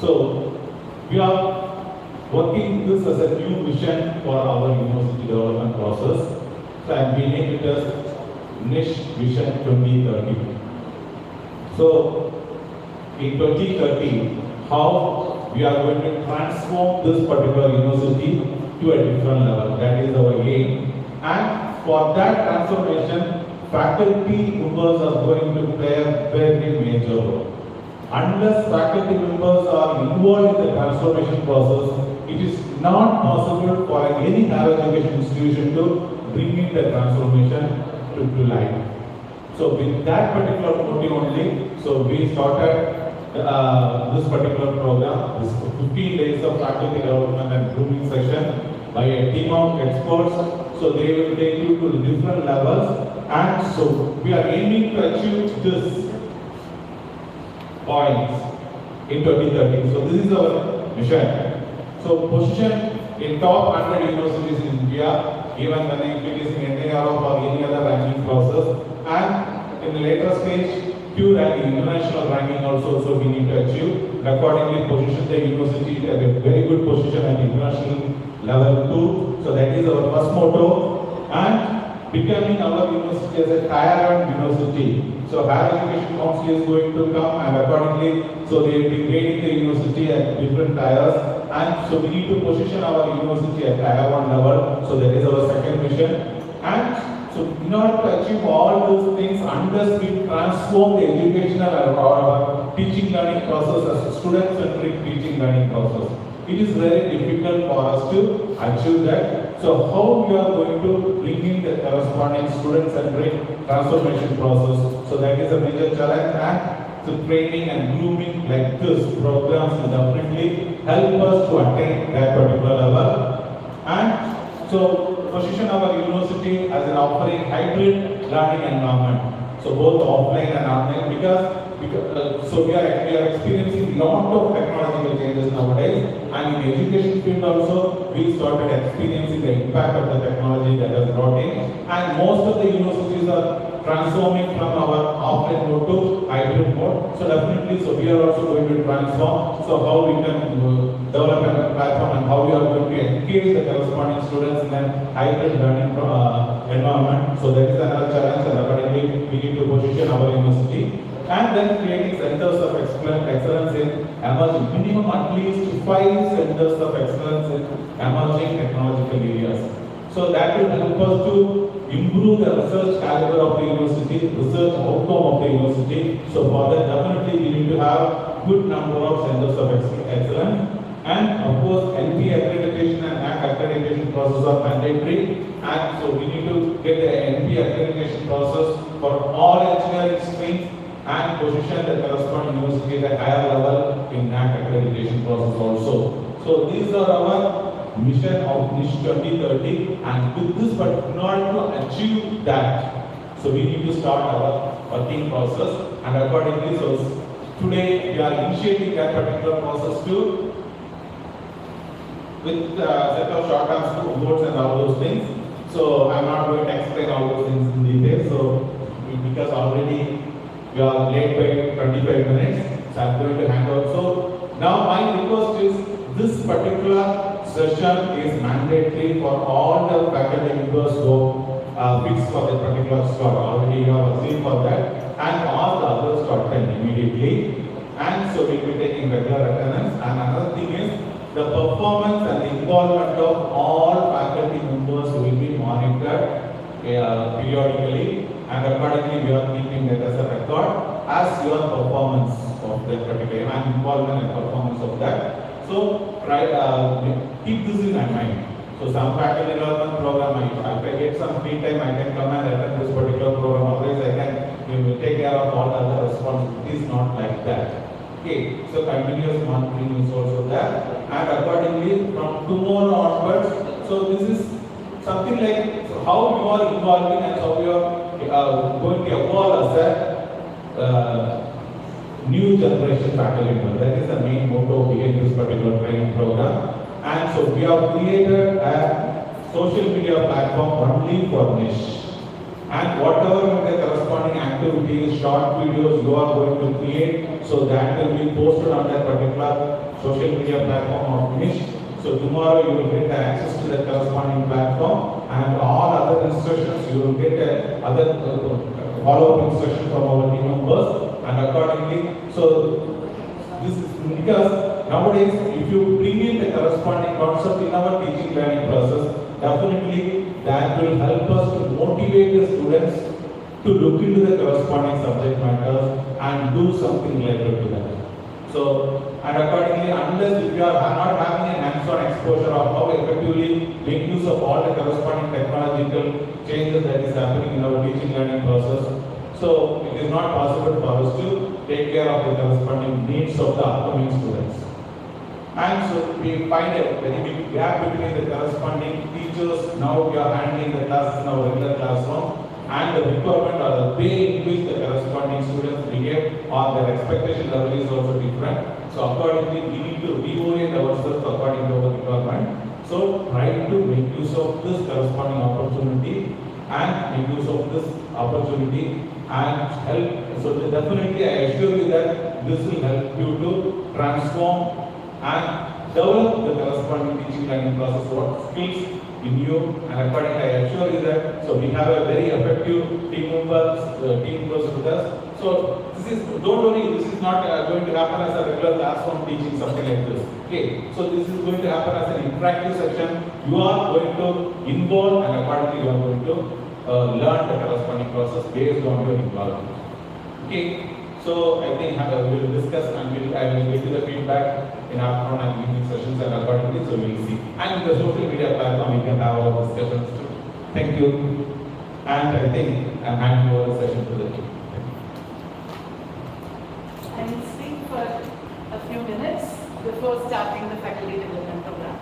So we are working this as a new vision for our university development process. So and we named it as Niche Vision 2030. So in 2030, how we are going to transform this particular university to a different level. That is our aim. And for that transformation, faculty members are going to play a very major role. Unless faculty members are involved in the transformation process, it is not possible for any higher education institution to bring in the transformation to life. So with that particular motive only, so we started this particular program, this 15 days of faculty development and grooming session by a team of experts. So they will take you to the different levels, and so we are aiming to achieve this points in 2030. So this is our mission. So position in top 100 universities in India, even when it is in NAR or any other ranking process, and in the later stage, Q ranking, international ranking also, so we need to achieve. Accordingly, position the university at a very good position at international level 2. So that is our first motto. And becoming our university as a tier 1 university. So higher education council is going to come, and accordingly, so they will be grading the university at different tiers. And so we need to position our university at tier 1 level. So that is our second mission. And so in order to achieve all those things, unless we transform the educational or our teaching learning process as a student-centric teaching learning process, it is very difficult for us to achieve that. So how we are going to bring in the corresponding student-centric transformation process? So that is a major challenge, and so training and grooming like this programs will definitely help us to attain that particular level. And so position our university as an offering hybrid learning environment. So both offline and online, because so we are experiencing lot of technological changes nowadays, and in the education field also we started experiencing the impact of the technology that has brought in, and most of the universities are transforming from our offline mode to hybrid mode. So definitely, so we are also going to transform. So how we can develop a platform and how we are going to engage the corresponding students in a hybrid learning environment. So that is another challenge, and accordingly we need to position our university. And then creating centers of excellence in emerging, minimum at least 5 centers of excellence in emerging technological areas. So that will help us to improve the research caliber of the university, research outcome of the university. So for that, definitely we need to have good number of centers of excellence. And of course, NP accreditation and NAC accreditation process are mandatory. And so we need to get the NP accreditation process for all engineering streams and position the corresponding university at a higher level in NAC accreditation process also. So these are our mission of Niche 2030, and with this, but in order to achieve that, so we need to start our working process, and accordingly, so today we are initiating that particular process too, with set of short-term goals and all those things. So I'm not going to explain all those things in detail. So because already we are late by 25 minutes, so I'm going to hand over. So now my request is this particular session is mandatory for all the faculty members who fixed for that particular slot. Already you have agreed for that, and all the others to attend immediately. And so we will be taking regular attendance. And another thing is the performance and the involvement of all faculty members will be monitored periodically, and accordingly we are keeping that as a record as your performance of that particular and involvement and performance of that. So keep this in mind. So some faculty development program, if I get some free time, I can come and attend this particular program. Otherwise, I can take care of all the other responsibilities. Not like that. Okay. So continuous monitoring is also there, and accordingly from tomorrow onwards. So this is something like how you are involving and how you are going to evolve as a new generation faculty member. That is the main motto behind this particular training program. And so we have created a social media platform only for niche. and whatever the corresponding activities, short videos you are going to create, so that will be posted on that particular social media platform of Niche. So tomorrow you will get access to the corresponding platform, and all other instructions you will get other follow-up instructions from our team members, and accordingly. So this is because nowadays, if you bring in the corresponding concept in our teaching learning process, definitely that will help us to motivate the students to look into the corresponding subject matters and do something related to that. So, and accordingly, unless if you are not having a hands-on exposure of how effectively make use of all the corresponding technological changes that is happening in our teaching learning process, so it is not possible for us to take care of the corresponding needs of the upcoming students. And so we find a very big gap between the corresponding teachers. Now we are handling the classes in our regular classroom, and the requirement or the way in which the corresponding students behave or their expectation level is also different. So accordingly, we need to reorient ourselves according to our requirement. So try to make use of this corresponding opportunity and make use of this opportunity and help. So definitely I assure you that this will help you to transform and develop the corresponding teaching learning process, what skills in you, and accordingly I assure you that, so we have a very effective team members with us. So this is, don't worry, this is not going to happen as a regular classroom teaching, something like this. Okay, so this is going to happen as an interactive section. You are going to involve, and accordingly you are going to learn the corresponding process based on your involvement. Okay. So I think we will discuss and I will give you the feedback in afternoon and evening sessions, and accordingly, so we will see. And in the social media platform, you can have our discussions too. Thank you. And I think I'm handing over the session to the team. I will speak for a few minutes before starting the faculty development program.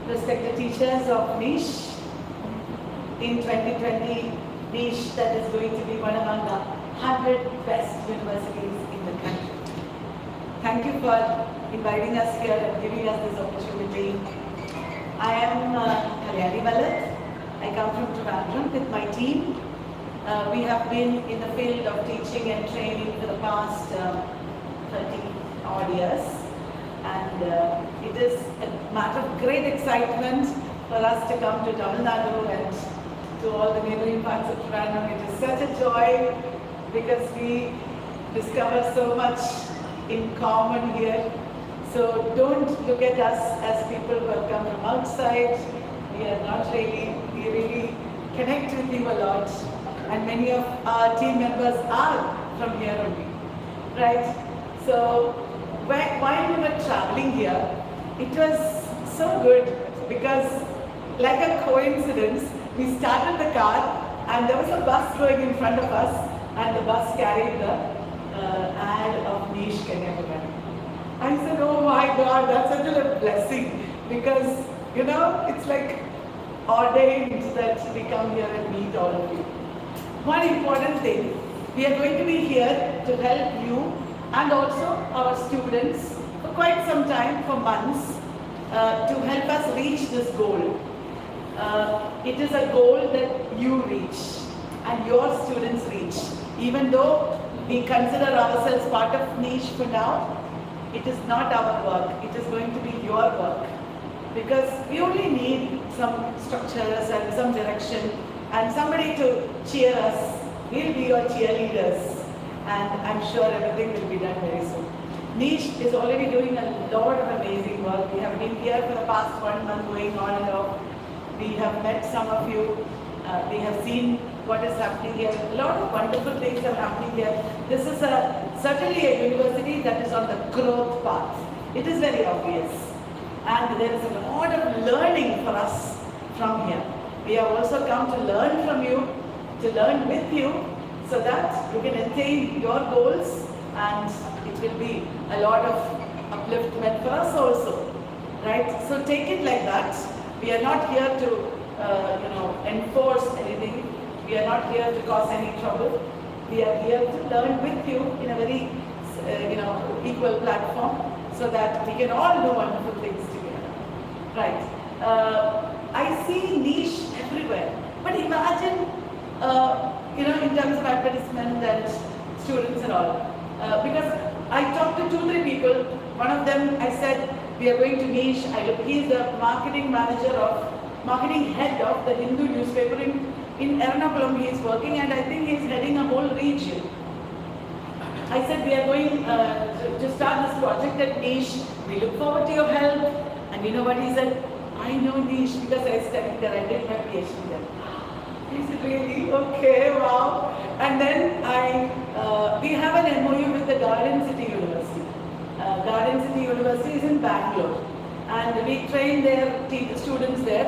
Respected teachers of Niche, in 2020, Niche that is going to be one among the 100 best universities in the country. Thank you for inviting us here and giving us this opportunity. I am Kalyani, Vallath. I come from Trivandrum with my team. We have been in the field of teaching and training for the past 30 odd years. And it is a matter of great excitement for us to come to Tamil Nadu and to all the neighboring parts of Trivandrum. It is such a joy because we discover so much in common here. So don't look at us as people who have come from outside. We are not really, we really connect with you a lot. And many of our team members are from here only, right? So while we were traveling here, it was so good because like a coincidence, we started the car and there was a bus going in front of us, and the bus carried the ad of Niche Kanyakumari. I said, oh my God, that's such a blessing because, you know, it's like ordained that we come here and meet all of you. One important thing, we are going to be here to help you and also our students for quite some time, for months, to help us reach this goal. It is a goal that you reach and your students reach. Even though we consider ourselves part of Niche for now, it is not our work, it is going to be your work. Because we only need some structures and some direction and somebody to cheer us. We'll be your cheerleaders and I'm sure everything will be done very soon. Niche is already doing a lot of amazing work. We have been here for the past 1 month going on and off. We have met some of you. We have seen what is happening here. A lot of wonderful things are happening here. This is certainly a university that is on the growth path. It is very obvious. And there is a lot of learning for us from here. We have also come to learn from you, to learn with you, so that you can attain your goals and it will be a lot of upliftment for us also. Right? So take it like that. We are not here to enforce anything. We are not here to cause any trouble. We are here to learn with you in a very equal platform so that we can all do wonderful things together. Right. I see Niche everywhere. But imagine, in terms of advertisement and students and all. Because I talked to 2-3 people. One of them, I said, we are going to niche. He's the marketing head of the Hindu newspaper in Ernakulam. He is working, and I think he's heading a whole region. I said, we are going to start this project at niche. We look forward to your help. And you know what he said? I know niche because I studied there. I did my PhD there. He said, really? Okay, wow. And then we have an MOU with the Garden City University. Garden City University is in Bangalore. And we train their students there.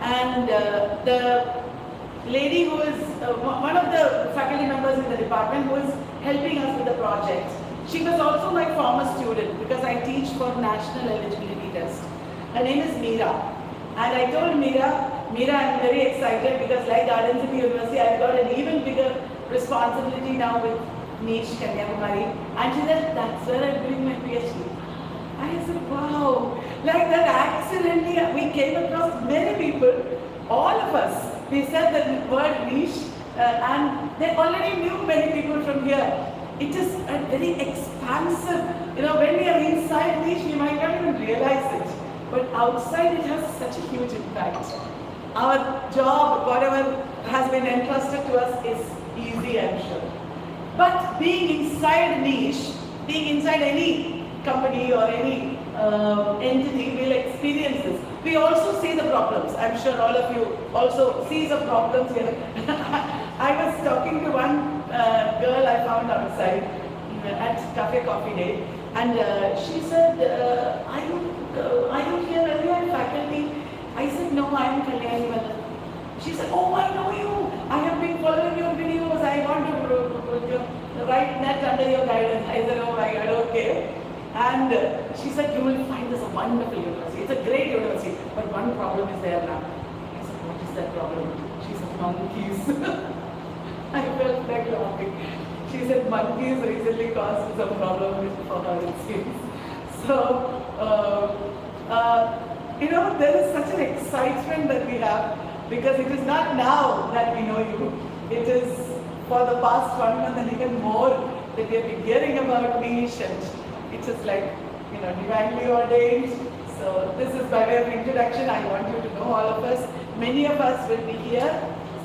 And the lady who is one of the faculty members in the department who is helping us with the project. She was also my former student because I teach for national eligibility test. Her name is Meera. And I told Meera, I'm very excited because like Garden City University, I've got an even bigger responsibility now with niche Kalyani. And she said, that's where I'm doing my PhD. I said, wow. Like that accidentally, we came across many people, all of us. We said the word niche and they already knew many people from here. It is a very expansive, when we are inside niche, we might not even realize it. But outside it has such a huge impact. Our job, whatever has been entrusted to us is easy, I'm sure. But being inside niche, being inside any company or any entity will experience this. We also see the problems. I'm sure all of you also see the problems here. I was talking to one girl I found outside at Cafe Coffee Day, and she said, are you here? Are you faculty? I said, no, I am Kalyani Vallath. She said, oh, I know you. I have been following your videos. I want to write net under your guidance. I said, oh my God, okay. And she said, you will find this a wonderful university. It's a great university. But one problem is there now. I said, what is that problem? She said, monkeys. I felt like laughing. She said, monkeys recently caused some problem for her, it seems. So, there is such an excitement that we have because it is not now that we know you. It is for the past 1 month and even more that we have been hearing about niche, and it's just like, divinely ordained. So this is by way of introduction. I want you to know all of us. Many of us will be here,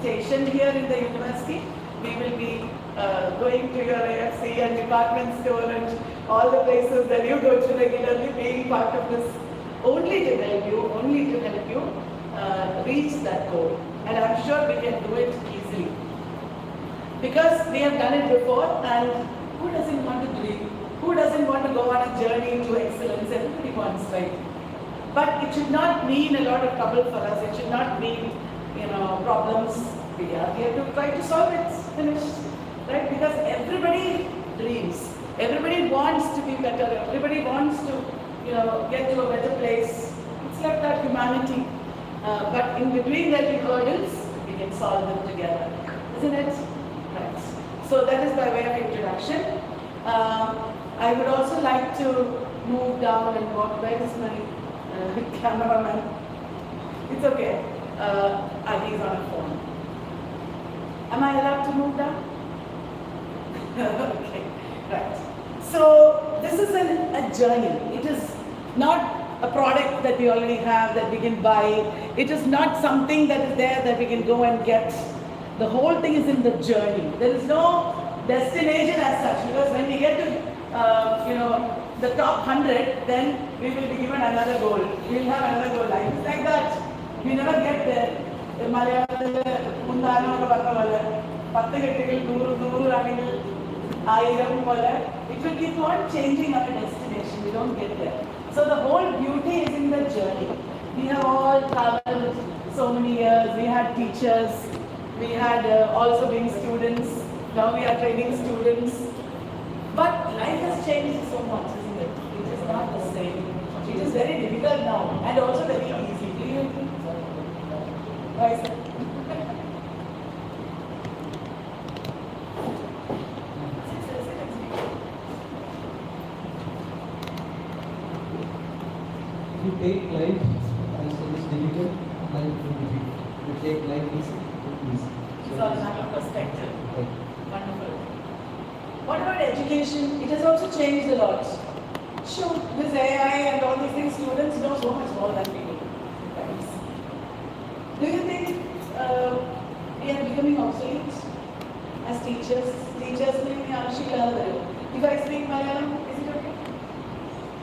stationed here in the university. We will be going to your AFC and department store and all the places that you go to regularly, being part of this only to help you reach that goal. And I'm sure we can do it easily. Because we have done it before, and who doesn't want to dream? Who doesn't want to go on a journey to excellence? Everybody wants, right? But it should not mean a lot of trouble for us. It should not mean, problems. We are here to try to solve it. Finished. Right? Because everybody dreams. Everybody wants to be better. Everybody wants to, get to a better place. It's like that humanity. But in between the hurdles, we can solve them together. Isn't it? Right. So that is by way of introduction. I would also like to move down and walk. Where is my cameraman? It's okay. He's on a phone. Am I allowed to move down? Okay, right. So this is a journey. It is not a product that we already have that we can buy. It is not something that is there that we can go and get. The whole thing is in the journey. There is no destination as such, because when we get to the top 100, then we will be given another goal. We will have another goal. Life is like that. We never get there. It will keep on changing our destination. We don't get there. So the whole beauty is in the journey. We have all traveled so many years. We had teachers. We had also been students. Now we are training students. But life has changed so much, isn't it? It is not the same. It is very difficult now and also very easy. Do you think? Why is that? If you take life as it is difficult, life will be difficult. If you take life easy, It's all a matter of perspective. Wonderful. What about education? It has also changed a lot. Sure, this AI and all these things, students know so much more than we do. Sometimes. Do you think we are becoming obsolete as teachers? Teachers may be if I speak Malayalam, is it okay?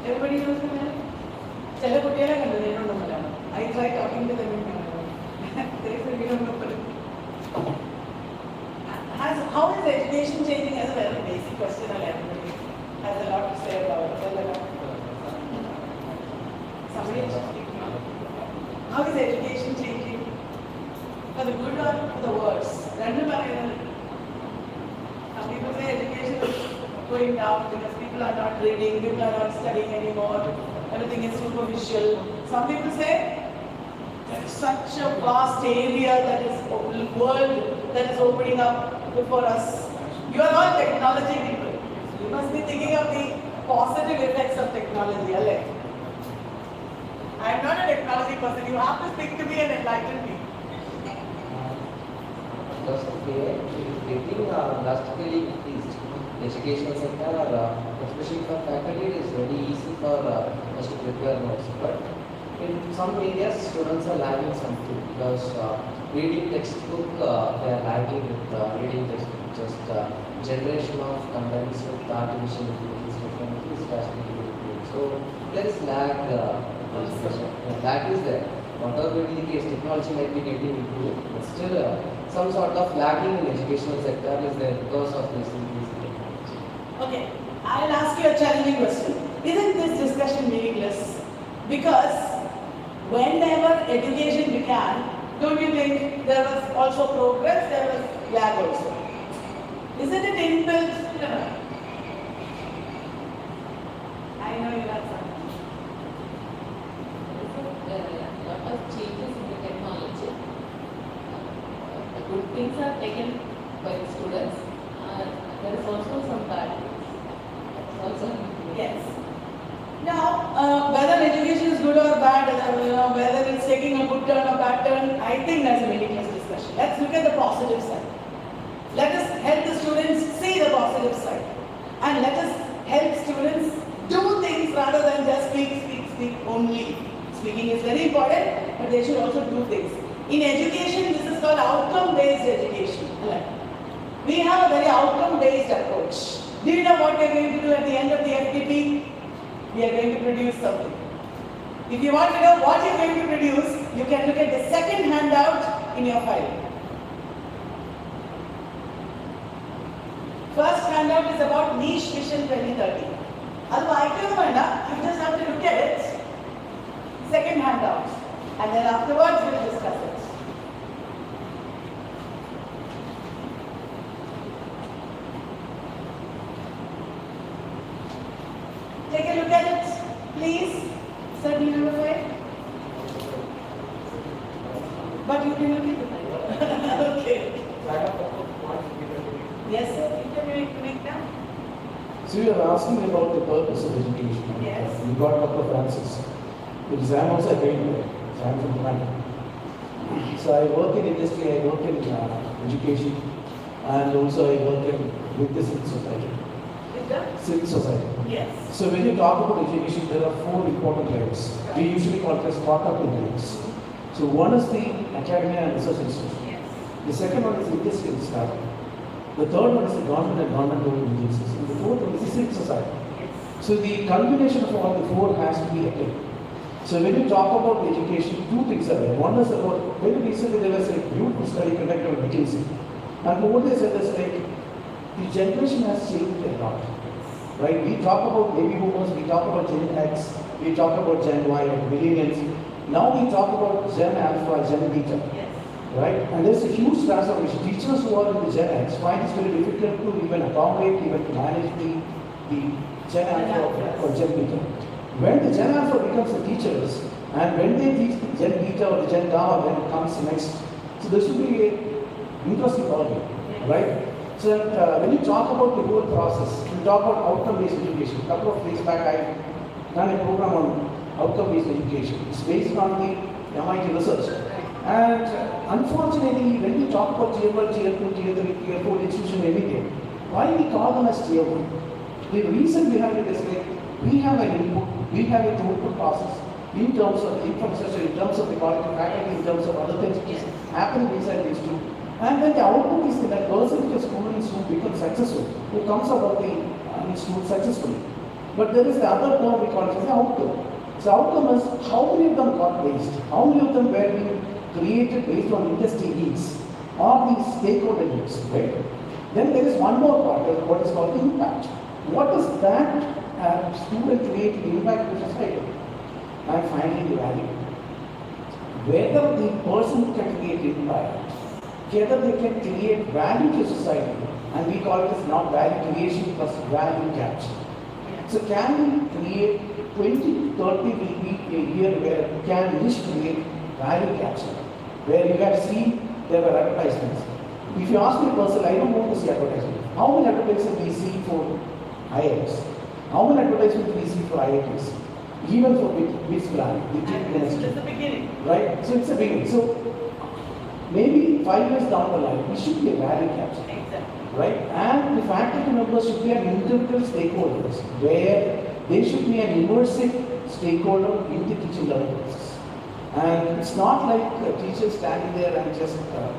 Everybody knows Malayalam? Chala kuttiyala kandu, they don't know Malayalam. I try talking to them in Malayalam. They say we don't know Malayalam. How is education changing as a very basic question on everybody? Has a lot to say about it. Somebody how is education changing? For the good or for the worse? Some people say education is going down because people are not reading, people are not studying anymore, everything is superficial. Some people say there is such a vast area that is world that is opening up before us. You are all technology people. You must be thinking of the positive effects of technology. I am not a technology person. You have to speak to me and enlighten me. Because of AI, getting drastically increased. Educational sector, especially for faculty, it is very easy for us to prepare notes. But in some areas, students are lagging something because reading textbook, they are lagging with reading textbook. Just generation of contents with artificial intelligence technology is drastically improved. So there is lag. Lag is there. Whatever may be the case, technology might be getting improved, but still some sort of lagging in educational sector is there because of this increase in technology. Okay, I'll ask you a challenging question. Isn't this discussion meaningless? Because whenever education began, don't you think there was also progress, there was lag also? Isn't it inbuilt? I know you have something. A lot of changes in the technology. The good things are taken by the students. There is also some bad things. Also, Yes. Now, whether education is good or bad, whether it's taking a good turn or bad turn, I think that's a meaningless discussion. Let's look at the positive side. Let us help the students see the positive side. And let us help students do things rather than just speak only. Speaking is very important, but they should also do things. In education, this is called outcome-based education. We have a very outcome-based approach. Do you know what we are going to do at the end of the FPP? We are going to produce something. If you want to know what you are going to produce, you can look at the second handout in your file. First handout is about Niche Vision 2030. You just have to look at it. Second handout. And then afterwards we'll discuss it. Take a look at it, please. Sir, do you have a file? But you can look at it. Okay. Yes, sir. You can make them. So you are asking about the purpose of education. Yes. You got a couple of answers. Because I am also a trainer. So I am from Kalyani. So I work in industry, I work in education, and also I work with the civil society. With the? Civil society. Yes. So when you talk about education, there are four important layers. We usually call it as bottom up layers. So one is the academia and research institution. Yes. The second one is industry and startup. The third one is the government and government-owned agencies. And the fourth one is the civil society. Yes. So the combination of all the four has to be attained. So when you talk about education, two things are there. One is about, very recently there was a beautiful study conducted by McKinsey. And what they said is like, the generation has changed a lot. Right? We talk about baby boomers, we talk about Gen X, we talk about Gen Y, millennials. Now we talk about Gen Alpha, Gen Beta. Yes. Right? And there's a huge transformation. Teachers who are in the Gen X find it very difficult to even accommodate, even to manage the Gen Alpha or Gen Beta. When the Gen Alpha becomes the teachers, and when they teach the Gen Beta or the Gen Gamma, when it comes next, so this will be an interesting problem, right? So when you talk about the whole process, you talk about outcome-based education. A couple of days back, I done a program on outcome-based education. It's based on the MIT research. And unfortunately, when we talk about tier 1, tier 2, tier 3, tier 4 institution every day, why we call them as tier 1? The reason behind it is like we have an input, we have a throughput process in terms of infrastructure, in terms of the quality of faculty, in terms of other things which is happening inside these two. And then the output is that percentage of students who become successful, who comes out of the institute successfully. But there is the other term we call it as the outcome. So outcome is how many of them got placed, how many of them were being created based on industry needs or the stakeholder needs, right? Then there is one more part, what is called impact. What does that student create impact to society? By finding the value. Whether the person can create impact, whether they can create value to society, and we call it as not value creation plus value capture. So can we create 2030 will be a year where can niche create value capture, where you have seen there were advertisements. If you ask me personally, I don't want to see advertisements. How many advertisements we see for IIMs? How many advertisements we see for IITs? Even for BITS plan, It's just the beginning. right? So it's a beginning. So maybe 5 years down the line, we should be a value capture. Exactly. Right? And the faculty members should be an integral stakeholders where they should be an immersive stakeholder in the teaching learning process. And it's not like teachers standing there and just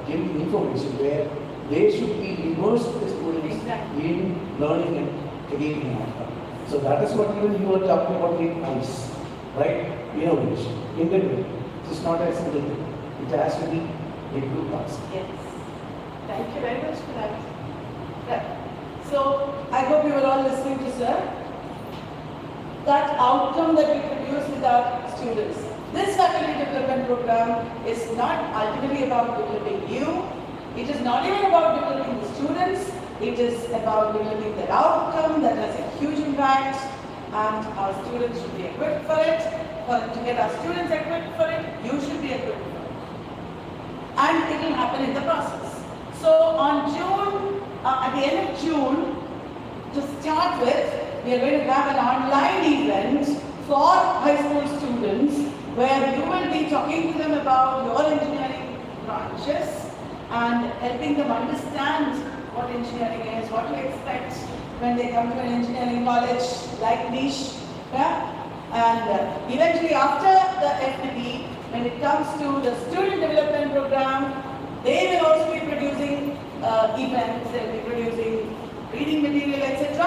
giving information where they should be immersed with the students Exactly. in learning and creating outcome. So that is what even you were talking about with ICE, right? Innovation, integrity. It's not a simple thing. It has to be a good task. Yes. Thank you very much for that. Right. So I hope you were all listening to sir. That outcome that we produce with our students. This faculty development program is not ultimately about developing you. It is not even about developing the students. It is about developing their outcome that has a huge impact, and our students should be equipped for it. To get our students equipped for it, you should be equipped for it. And it will happen in the process. So on June, at the end of June, to start with, we are going to have an online event for high school students where you will be talking to them about your engineering branches and helping them understand what engineering is, what to expect when they come to an engineering college like niche. Yeah? And eventually after the FDP, when it comes to the student development program, they will also be producing events, they will be producing reading material, etc.,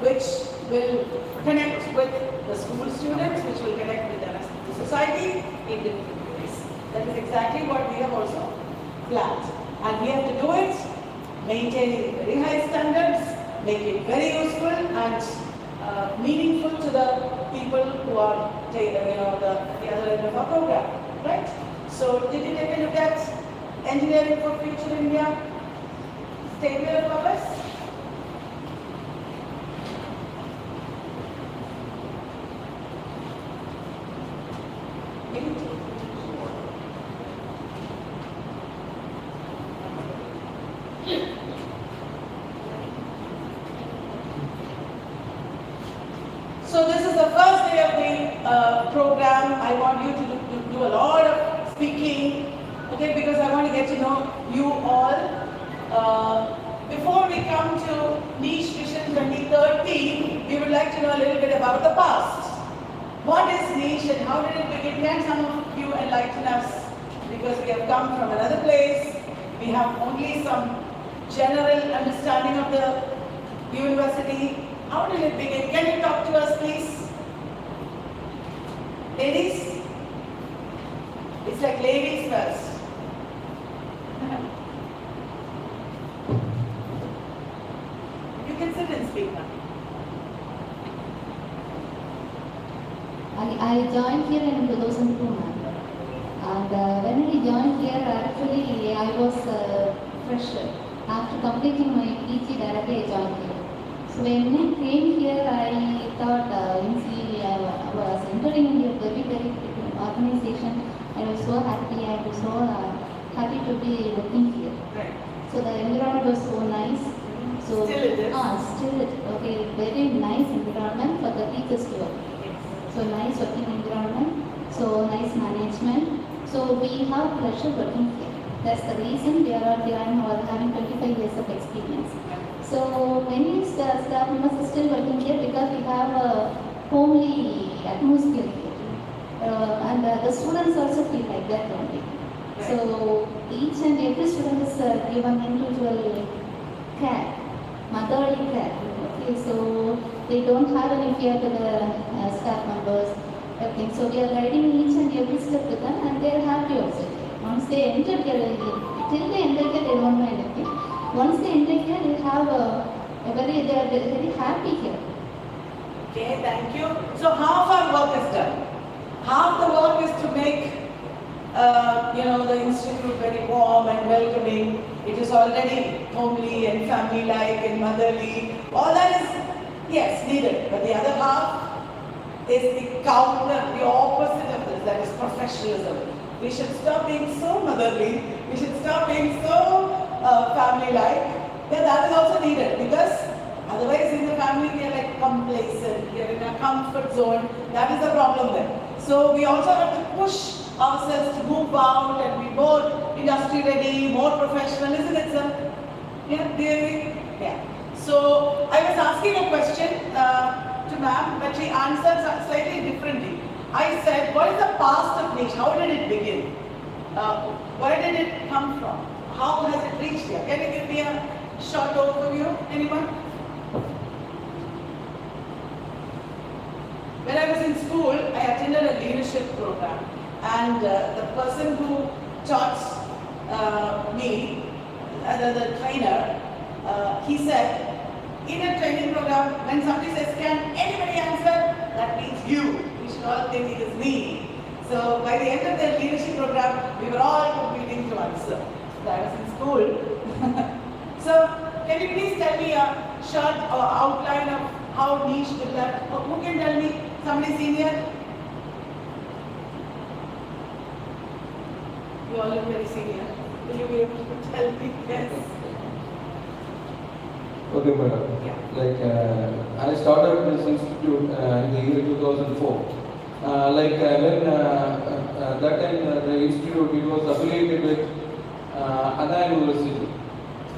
which will connect with the school students, which will connect with the rest of the society in different ways. That is exactly what we have also planned. And we have to do it maintaining very high standards, make it very useful and meaningful to the people who are the other end of our program, right? So did you take a look at Engineering for Future India? Statement of purpose? So this is the first day of the program. I want you to do a lot of speaking, okay, because I want to get to know you all. Before we come to Niche Vision 2030, we would like to know a little bit about the past. What is Niche and how did it begin? Can some of you enlighten us? Because we have come from another place. We have only some general understanding of the university. How did it begin? Can you talk to us, please? Ladies? It's like ladies first. You can sit and speak now. I joined here in 2002, ma'am. And when I joined here, actually I was fresher. After completing my PG, directly I joined here. So when I came here, I thought initially I was entering into a very good organization. I was so happy. I was so happy to be working here. Right. So the environment was so nice. So Still it is. Still it. Okay, very nice environment for the teachers to work. So nice working environment. So nice management. So we have pleasure working here. That's the reason we are having 25 years of experience. So many staff members are still working here because we have a homely atmosphere here. And the students also feel like that only. So each and every student is given individual care, motherly care. Okay, so they don't have any fear to the staff members, everything. So we are guiding each and every step with them, and they are happy also. Once they enter here, till they enter here, they don't know anything. Once they enter here, they have they are very happy here. Okay, thank you. So half our work is done. Half the work is to make the institute very warm and welcoming. It is already homely and family-like and motherly. All that is, yes, needed. But the other half is the counter, the opposite of this, that is professionalism. We should stop being so motherly. We should stop being so family-like. Yeah, that is also needed because otherwise in the family we are like complacent, we are in a comfort zone. That is the problem there. So we also have to push ourselves to move out and be more industry ready, more professional, isn't it, sir? Yeah, do you agree? Yeah. So I was asking a question to ma'am, but she answered slightly differently. I said, what is the past of niche? How did it begin? Where did it come from? How has it reached here? Can you give me a short overview? Anyone? When I was in school, I attended a leadership program, and the person who taught me, the trainer, he said, in a training program, when somebody says, can anybody answer? That means you. We should all think it is me. So by the end of the leadership program, we were all competing to answer. So I was in school. So can you please tell me a short outline of how niche developed? Who can tell me? Somebody senior? You all look very senior. Will you be able to tell me? Yes. Okay, madam. Yeah. Like I started this institute in the year 2004. When that time the institute it was affiliated with Anna University.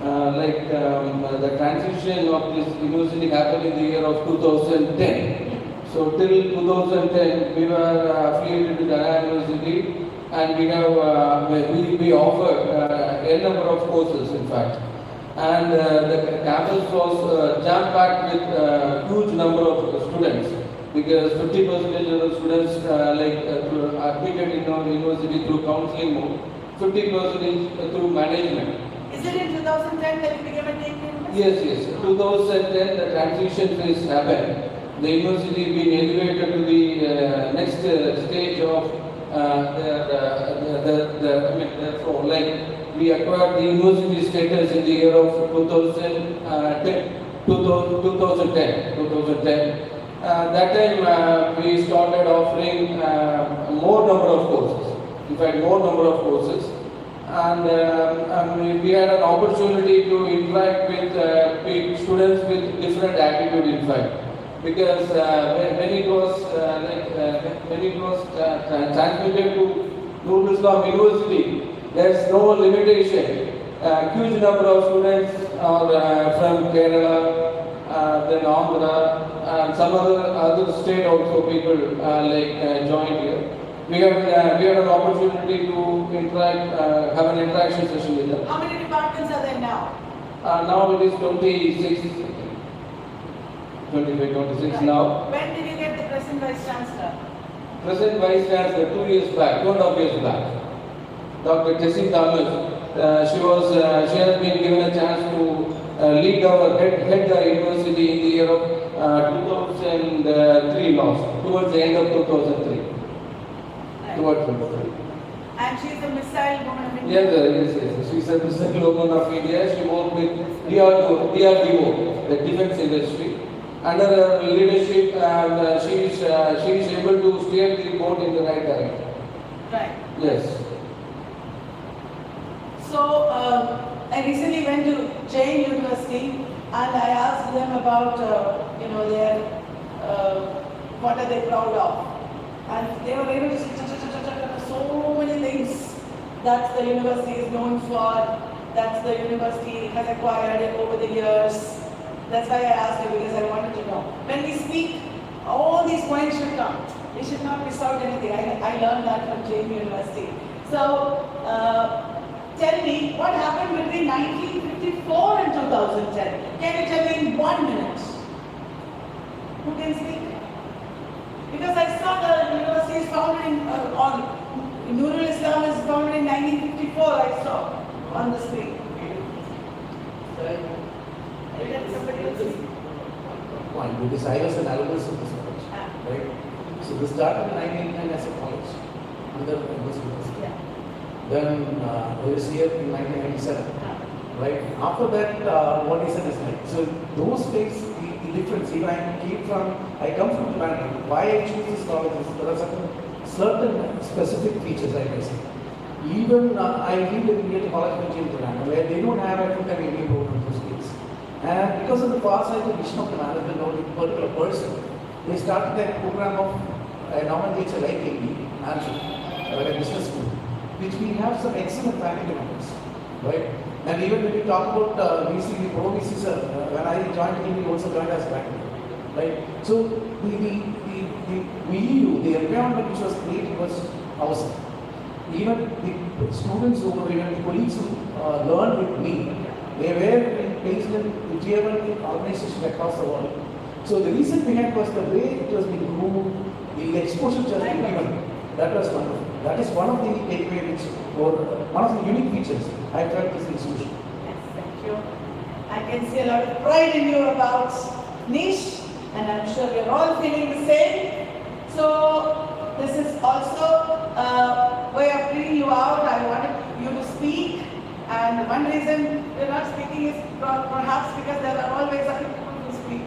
The transition of this university happened in the year of 2010. So till 2010 we were affiliated with Anna University, and we have we offered a number of courses in fact. And the campus was jam-packed with huge number of students because 50% of the students admitted in our university through counseling mode, 50% through management. Is it in 2010 that you became a dean university? Yes. 2010 the transition phase happened. The university being elevated to the next stage of we acquired the university status in the year of 2010. That time we started offering more number of courses. In fact, more number of courses. And we had an opportunity to interact with students with different attitude. In fact, because when it was transmitted to Nurul Islam University, there's no limitation. Huge number of students are from Kerala, then Andhra, and some other state also people joined here. We had an opportunity to interact, have an interaction session with them. How many departments are there now? Now it is 26, 25, 26 Right. now. When did you get the present Vice Chancellor? Present Vice Chancellor 2 years back, 2.5 years back. Dr. Tessie Thomas, she has been given a chance to lead our head university in the year of 2003 towards the end of 2003. Right. Towards 2003. And she is a missile woman of India. Yes. She's a missile woman of India. She worked with DRDO, the defense industry. Under her leadership, she is able to steer the boat in the right direction. Right. Yes. So, I recently went to Jain University and I asked them about, their, what are they proud of? And they were able to say, so many things that the university is known for, that the university has acquired over the years. That's why I asked you, because I wanted to know. When we speak, all these points should come. We should not miss out anything. I learned that from JM University. So, tell me, what happened between 1954 and 2010? Can you tell me in 1 minute? Who can speak? Because I saw the university is founded in, Nurul Islam is founded in 1954, I saw on the screen. Let somebody else speak. Point, because I was an alumnus of this college, right? So this started in 1999 as a college, under university. Yeah. Then I was here in 1997, right? After that, what he said is right. So those days, the difference, even I come from the background. Why I choose this college is there are certain specific features, I can say. Even I lived in Indian college in Japan, where they don't have a full-time MBA program those days. And because of the far-sighted vision of the management or the particular person, they started a program of a nomenclature like MBA, management, like a business school, which we have some excellent faculty members, right? And even when we talk about VC, the Pro VC, sir, when I joined him, he also joined as faculty, right? So the VU, the environment which was created was awesome. Even the students who were, even the colleagues who learned with me, they were placed in whichever organization across the world. So the reason behind was the way it was being moved, the exposure just been given. That was wonderful. That is one of the takeaway which, or one of the unique features I felt this institution. Yes, thank you. I can see a lot of pride in you about niche, and I'm sure you're all feeling the same. So this is also a way of bringing you out. I wanted you to speak, and one reason you're not speaking is perhaps because there are always other people who speak.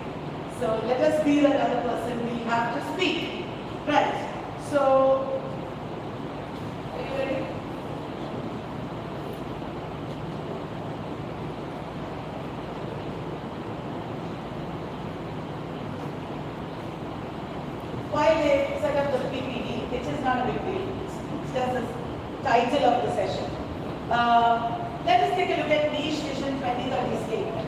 So let us be that other person. We have to speak. Right. So, are you ready? Why they set up the PPD, which is not a big deal. It's just the title of the session. Let us take a look at Niche Vision 2030 statement.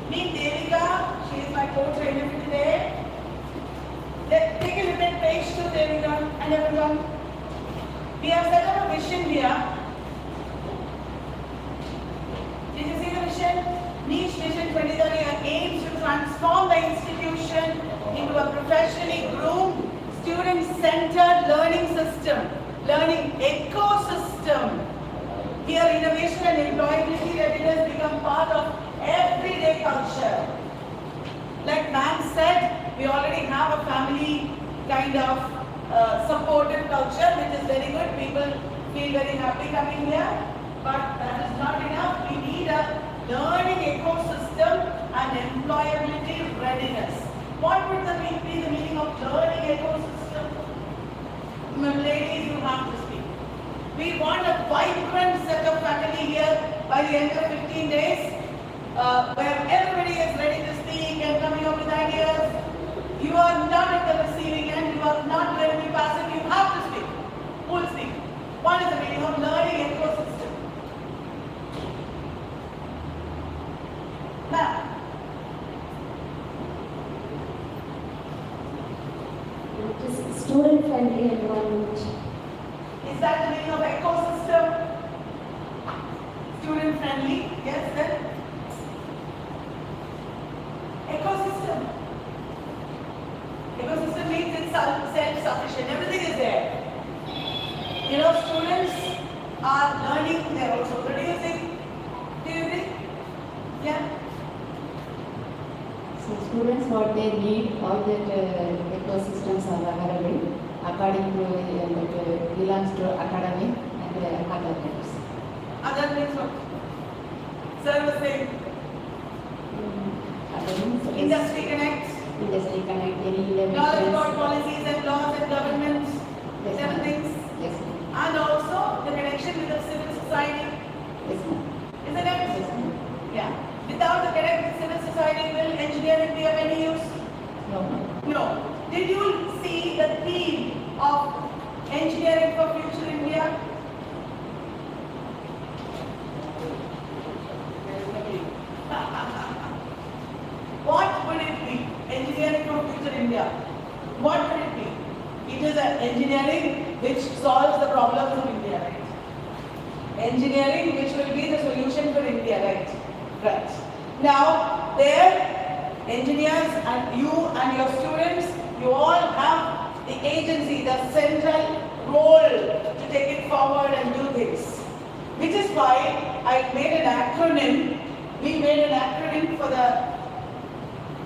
Meet Devika, she is my co-trainer for today. Let's take a look at page 2, Devika, and everyone. We have set up a vision here. Did you see the vision? Niche Vision 2030 aims to transform the institution into a professionally groomed, student-centered learning system, learning ecosystem. Here, innovation and employability readiness become part of everyday culture. Like Ma'am said, we already have a family kind of supportive culture, which is very good. People feel very happy coming here, but that is not enough. We need a learning ecosystem and employability readiness. What would be the meaning of learning ecosystem? Ladies, you have to speak. We want a vibrant set of faculty here by the end of 15 days, where everybody is ready to speak and coming up with ideas. You are not at the receiving end, you are not going to be passive, you have to speak. Who will speak? What is the meaning of learning ecosystem? Ma'am. It is student-friendly environment. Is that the meaning of ecosystem? Student friendly, yes, then? Ecosystem. Ecosystem means it's self-sufficient, everything is there. You know, students are learning, they're also producing. Do you agree? Yeah? So students, what they need, all that ecosystems are available according to that belongs to academic and other things. Other things what? Sir was saying, Academics, industry connect, industry connect, any knowledge about innovations. policies and laws and governments, Yes, seven ma'am. things. Yes, ma'am. And also the connection with the civil society. Yes, ma'am. Isn't it? Yes, ma'am. which solves the problems of India, right? Engineering, which will be the solution for India, right? Right. Now, there, engineers and you and your students, you all have the agency, the central role to take it forward and do this. Which is why I made an acronym. We made an acronym for the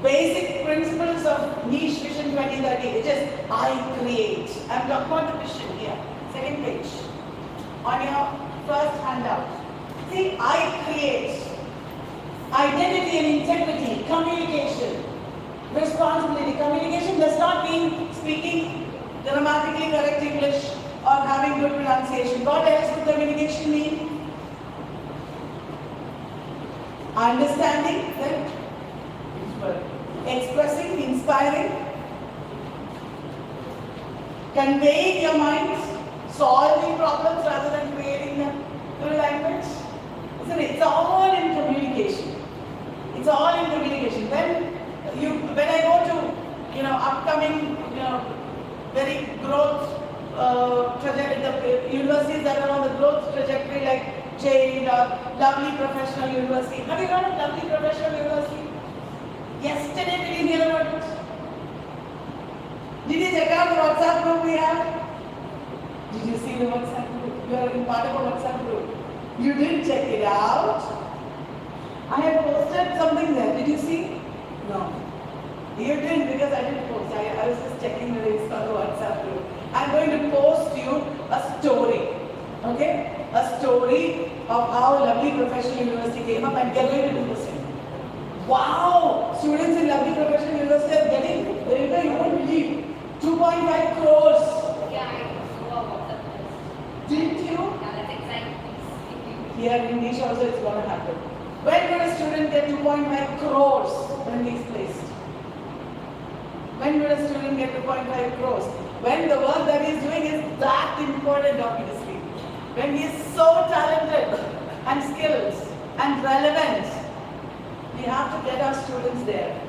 basic principles of Niche Vision 2030, which is I create. I'm talking about the vision here. Second page. On your first handout. See, I create. Identity and integrity, communication, responsibility. Communication does not mean speaking grammatically correct English or having good pronunciation. What else would communication mean? Understanding, then expressing, inspiring, conveying your mind, solving problems rather than creating them through language. Isn't it? It's all in communication. It's all in communication. When I go to, upcoming, very growth trajectory, the universities that are on the growth trajectory like Jade or Lovely Professional University. Have you heard of Lovely Professional University? Yesterday, did you hear about it? Did you check out the WhatsApp group we have? Did you see the WhatsApp group? You are in part of a WhatsApp group. You didn't check it out. I had posted something there. Did you see? No. You didn't because I didn't post. I was just checking the links on the WhatsApp group. I'm going to post you a story. Okay? A story of how Lovely Professional University came up and they're going to do the same. Wow! Students in Lovely Professional University are getting, you won't believe, 2.5 crores. Yeah, I know about that. Didn't you? Yeah, that's exciting. Here in Niche also it's going to happen. When would a student get 2.5 crores when he's placed? When would a student get 2.5 crores? When the work that he's doing is that important, obviously. When he is so talented and skilled and relevant, we have to get our students there.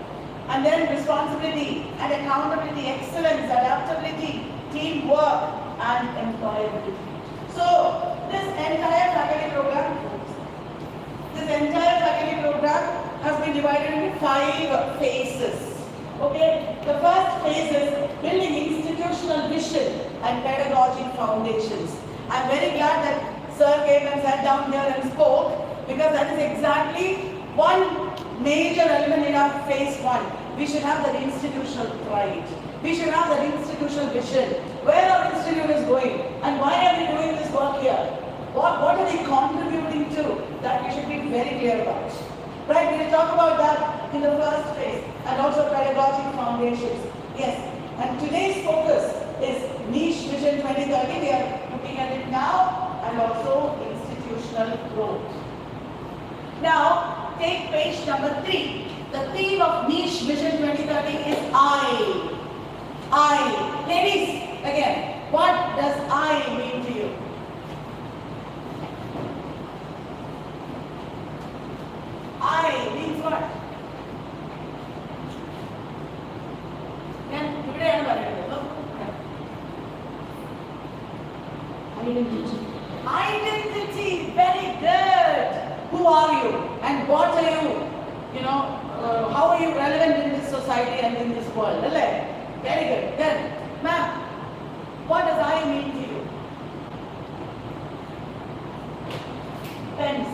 And then responsibility and accountability, excellence, adaptability, teamwork, and employability. So this entire faculty program has been divided into 5 phases. Okay, the first phase is building institutional vision and pedagogic foundations. I'm very glad that Sir came and sat down here and spoke because that is exactly one major element in our phase 1. We should have that institutional pride. We should have that institutional vision. Where our institute is going and why are we doing this work here? What are they contributing to? That we should be very clear about. Right, we'll talk about that in the first phase and also pedagogic foundations. Yes, and today's focus is Niche Vision 2030. We are looking at it now and also institutional growth. Now, take page number 3. The theme of Niche Vision 2030 is I. Ladies, again, what does I mean to you? I means what? Identity, very good. Who are you and what are you? How are you relevant in this society and in this world? Very good. Then, ma'am, what does I mean to you? Pens.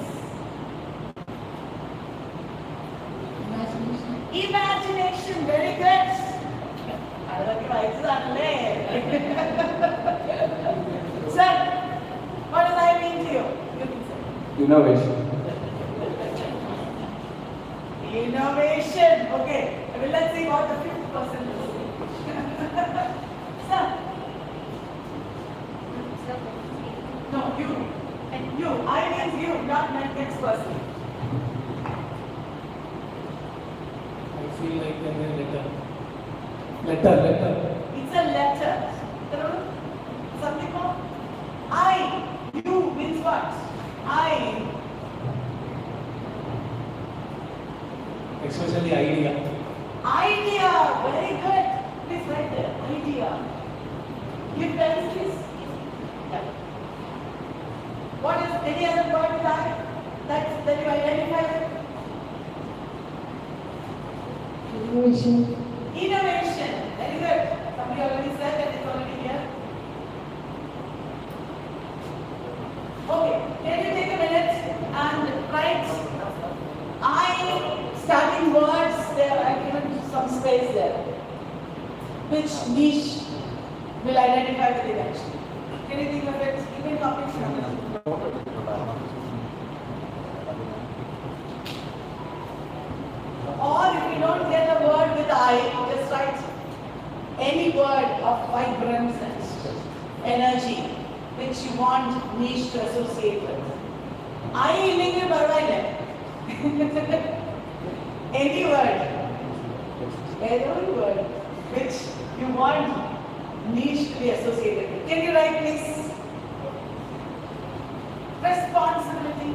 Imagination, very good. Sir, what does I mean to you? You can say. Innovation. Innovation. Okay. Well, let's see what the 5th person is. Sir. No, you. And you. I means you, not my next person. I feel like a letter. It's a letter. Something more? I. You means what? I. Especially idea. Idea. Very good. Please write there. Idea. Give pen, please. innovation. Innovation. Very good. Somebody already said that it's already here. Okay. Can you take a minute and write starting words there? I've given some space there. Which niche will identify with it actually? Can you think of it? You can copy it from it. Or if you don't get a word with I, just write any word of vibrance and energy which you want niche to associate with. I illegally parvaile. Any word which you want niche to be associated with. Can you write please? Responsibility.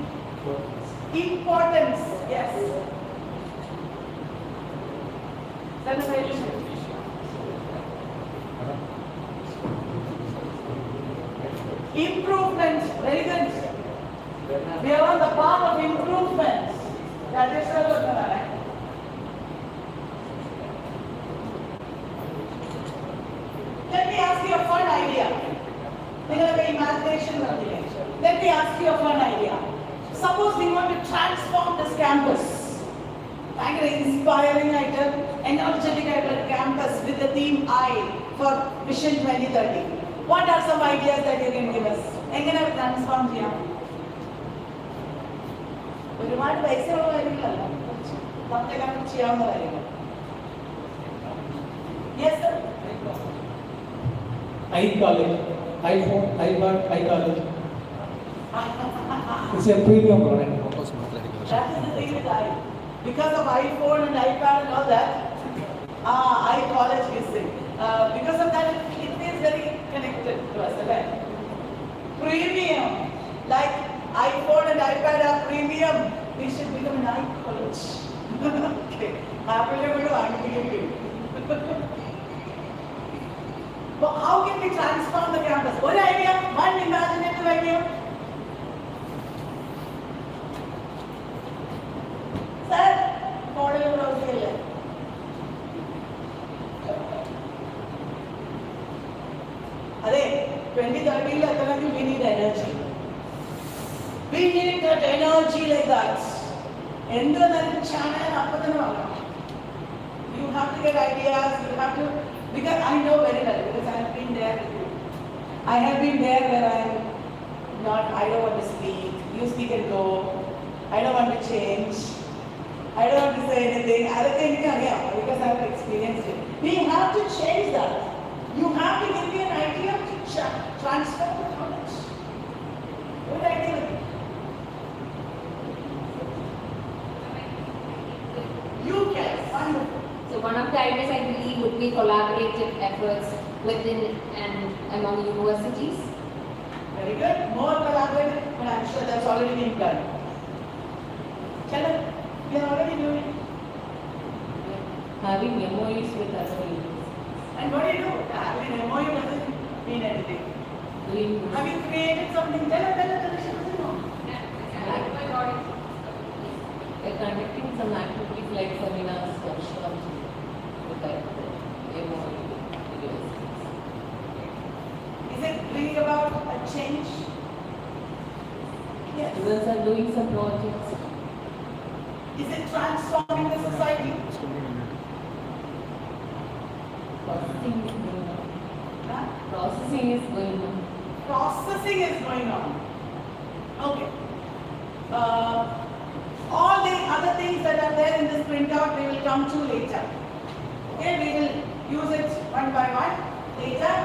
Importance. Yes. Celebration. Improvement. Very good. We are on the path of improvement. That is well. Let me ask you a fun idea. Imagination. Let me ask you a fun idea. Suppose we want to transform this campus. Like an inspiring item, energetic campus with the theme I for Vision 2030. What are some ideas that you can give us? How to transform here? ഒരുപാട് പൈസയുള്ള കാര്യങ്ങളല്ല നമ്മുടെ കാലത്ത് ചെയ്യാവുന്ന കാര്യങ്ങൾ. Yes, sir. iCollege, iPhone, iPad, iCollege. It's a premium product. That is the thing with I. Because of iPhone and iPad and all that, iCollege is thing. Because of that, it feels very connected to us. Okay? Premium. Like iPhone and iPad are premium. We should become an iCollege. Okay. But how can we transform the campus? One idea, one imaginative idea. Sir, model browser. Are 2030 we need energy. We need that energy like that. You have to get ideas, you have to, because I know very well, because I have been there with you. I have been there where I don't want to speak, you speak and go, I don't want to change, I don't want to say anything, because I have experienced it. We have to change that. You have to give me an idea to transform the knowledge. What idea? You can. Wonderful. So one of the ideas I believe would be collaborative efforts within and among universities. Very good. More collaborative, but I'm sure that's already been done. Chalo, we are already doing it. Having MOUs with other universities. And what do you do? Having an MOU doesn't mean anything. Doing Have you created something? Tell us. They're conducting some activities like seminars, workshops with that MOU universities. Is it bringing about a change? Yes. Students are doing some projects. Is it transforming the society? Processing is going on. Huh? Processing is going on. Processing is going on. Okay. All the other things that are there in this printout we will come to later. Okay, we will use it one by one later.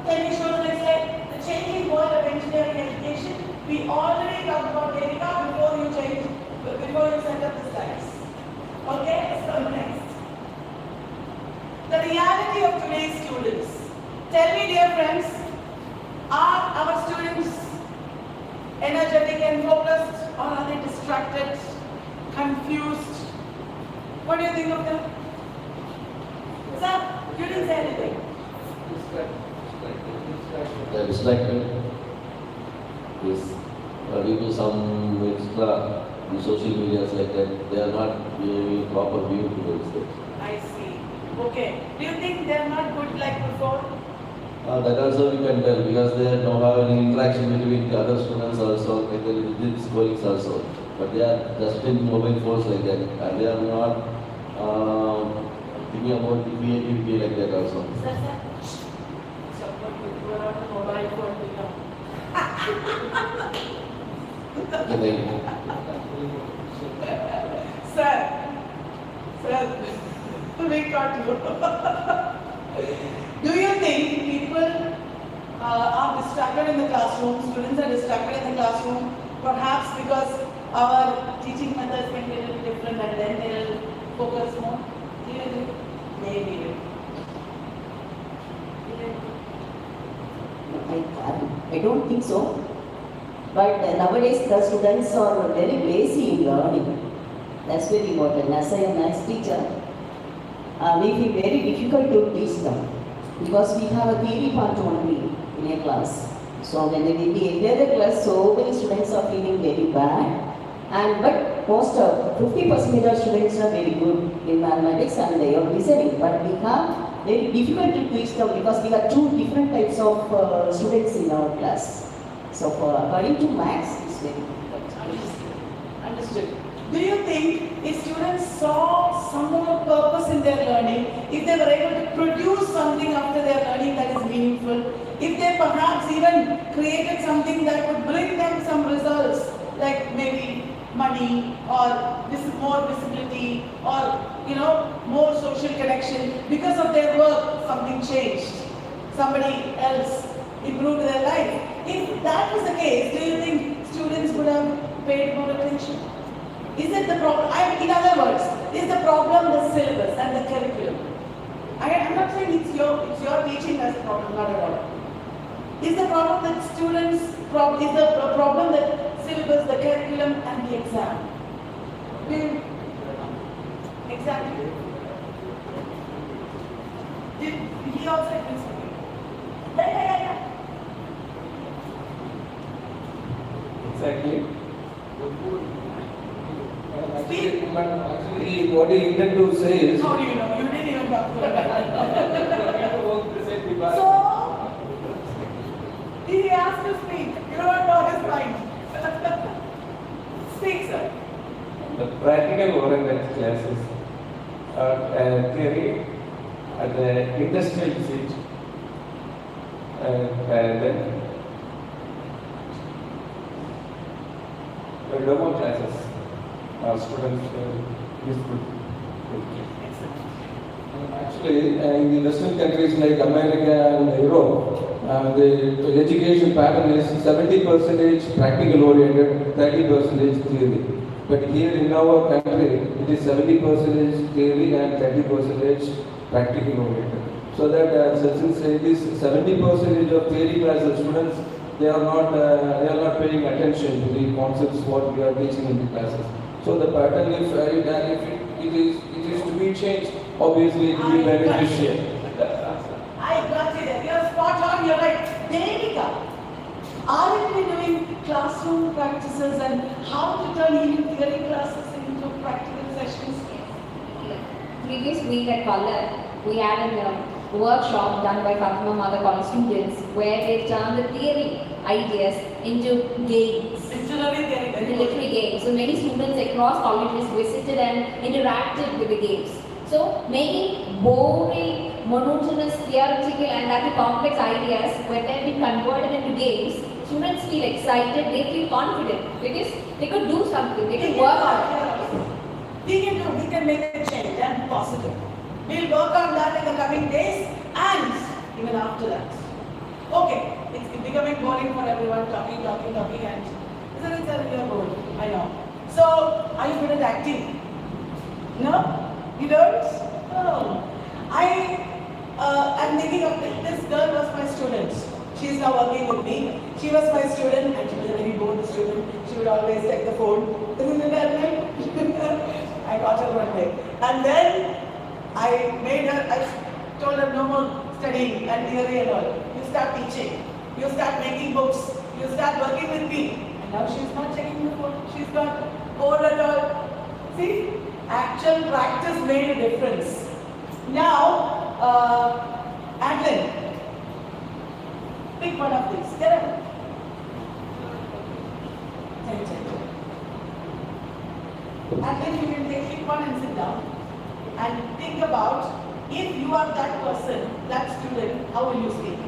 Can you show the next slide? The changing world of engineering education. We already talked about Erika before you set up the slides. Okay, so next. The reality of today's students. Tell me, dear friends, are our students energetic and focused, or are they distracted, confused? What do you think of them? Sir, you didn't say anything. They are distracted. Yes, due to some extra in social medias like that, they are not giving proper view towards it. I see. Okay. Do you think they are not good like before? That also we can tell because they don't have any interaction between the other students also, like with colleagues also. But they are just in mobile phones like that, and they are not thinking about the creativity like that also. Sir, sir. Support you are on the mobile phone now. Okay, thank you. Sir, we got you. Do you think people are distracted in the classroom, students are distracted in the classroom, perhaps because our teaching methods can be a little different and then they will focus more? Do you think? Maybe. I don't think so. But nowadays the students are very lazy in learning. That's very important. As a maths teacher, we feel very difficult to teach them because we have a theory part only in a class. So when we enter the class, so many students are feeling very bad. But most of 50% of students are very good in mathematics and they are listening. But we have very difficult to teach them because we have two different types of students in our class. So according to maths, it's very difficult. Understood. Do you think if students saw some more purpose in their learning, if they were able to produce something after their learning that is meaningful, if they perhaps even created something that would bring them some results, like maybe money or more visibility or more social connection, because of their work something changed, somebody else improved their life. If that was the case, do you think students would have paid more attention? Is it the problem? In other words, is the problem the syllabus and the curriculum? I'm not saying it's your teaching that's the problem, not at all. Is the problem that students, is the problem that syllabus, the curriculum and the exam? Exactly. He also agrees with me. Yeah. Exactly. Speak. Actually, what he intended to say is. How do you know? You didn't even talk to him. So, he asked to speak. You don't know his mind. Speak, sir. The practical oriented classes are theory at the industrial visit and then the demo classes our students useful. Actually, in the Western countries like America and Europe, the education pattern is 70% practical oriented, 30% theory. But here in our country, it is 70% theory and 30% practical oriented. So that since it is 70% of theory classes students, they are not paying attention to the concepts what we are teaching in the classes. So the pattern, if it is to be changed, obviously it will be beneficial. I got you there. You're spot on. You're right. Devika, aren't we doing classroom practices and how to turn even theory classes into practical sessions? Previous week at Vallath, we had a workshop done by Fatima Mother College students where they turned the theory ideas into games. Literally games. So many students across colleges visited and interacted with the games. So making boring, monotonous, theoretical and other complex ideas when they've been converted into games, students feel excited, they feel confident because they could do something, they could work on it. We can make a change and possible. We'll work on that in the coming days and even after that. Okay, it's becoming boring for everyone, talking and isn't it a real goal? I know. So, are you good at acting? No? You don't? Oh. I'm thinking of this girl was my student. She is now working with me. She was my student and she was a very bored student. She would always take the phone. Isn't it that right? I got her one day. And then I told her no more studying and theory and all. You start teaching. You start making books. You start working with me. And now she's not checking the phone. She's got bored at all. See, actual practice made a difference. Now, Adeline, pick one of these. Get up. Adeline, you can pick one and sit down. And think about, if you are that person, that student, how will you speak?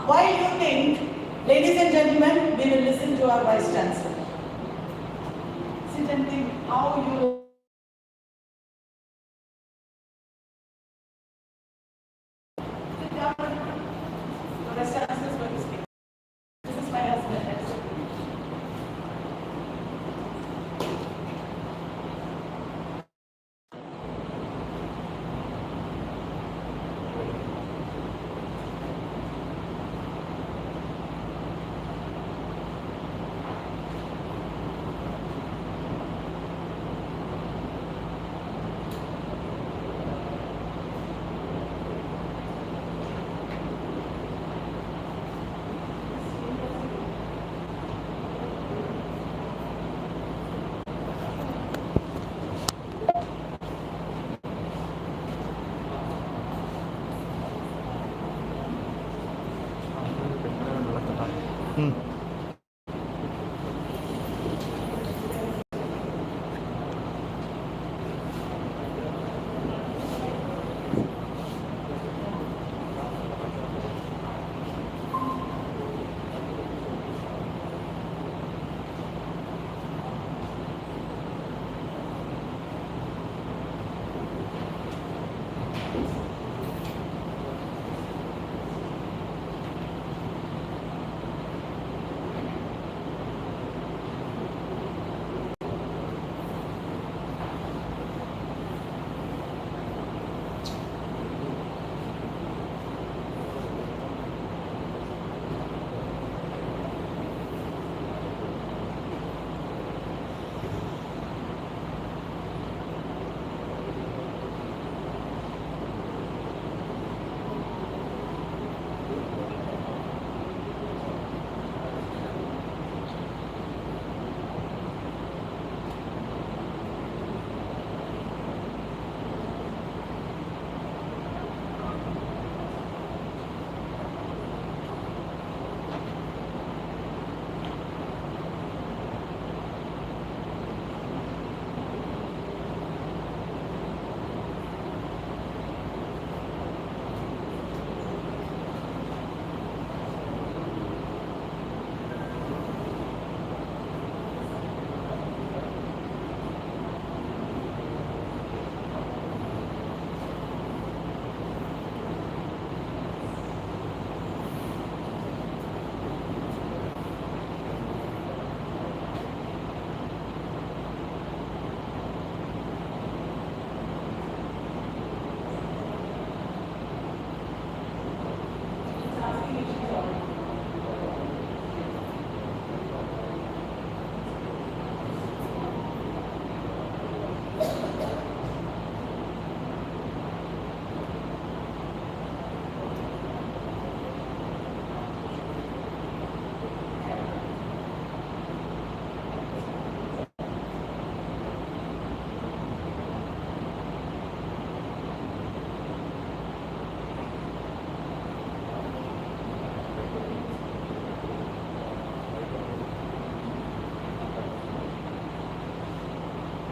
While you think, ladies and gentlemen, we will listen to our Vice Chancellor. Sit and think how you will. Sit down. The Vice Chancellor is going to speak. This is my husband.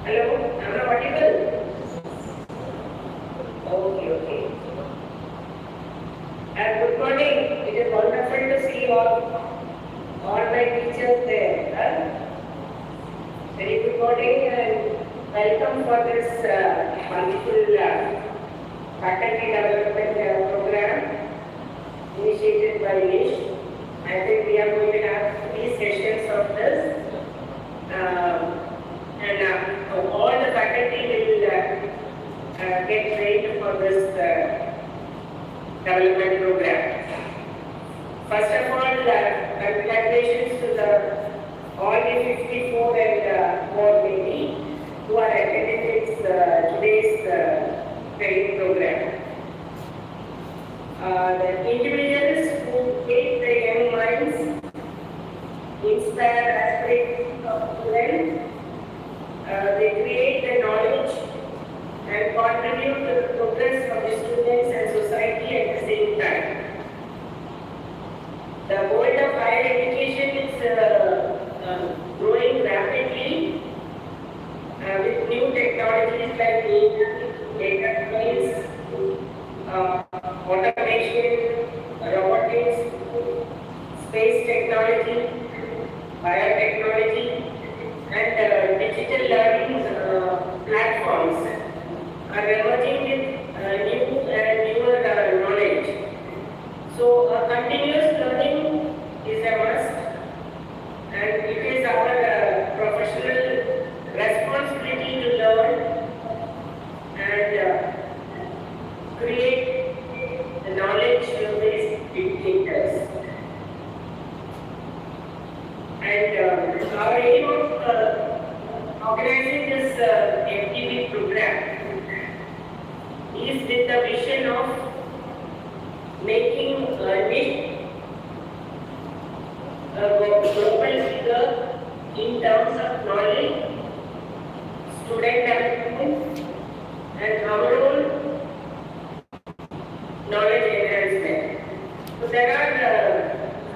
Hello, am I audible? Okay. And good morning. It is wonderful to see all my teachers there. Very good morning and welcome for this wonderful faculty development program initiated by Nish. I think we are going to have 3 sessions of this. And all the faculty will get trained for this development program. First of all, congratulations to all the 54 and more maybe who are attending today's training program. The individuals who take the young minds, inspire aspirations of students, They create the knowledge and contribute to the progress of the students and society at the same time. The world of higher education is growing rapidly with new technologies like data science, automation, robotics, space technology, biotechnology, and digital learning platforms are emerging with new and newer knowledge. So, continuous learning is a must, and it is our professional responsibility to learn and create the knowledge-based thinkers. And our aim of organizing this MTV program is with the vision of making Nish a global figure in terms of knowledge, student development, and our own knowledge enhancement. So there are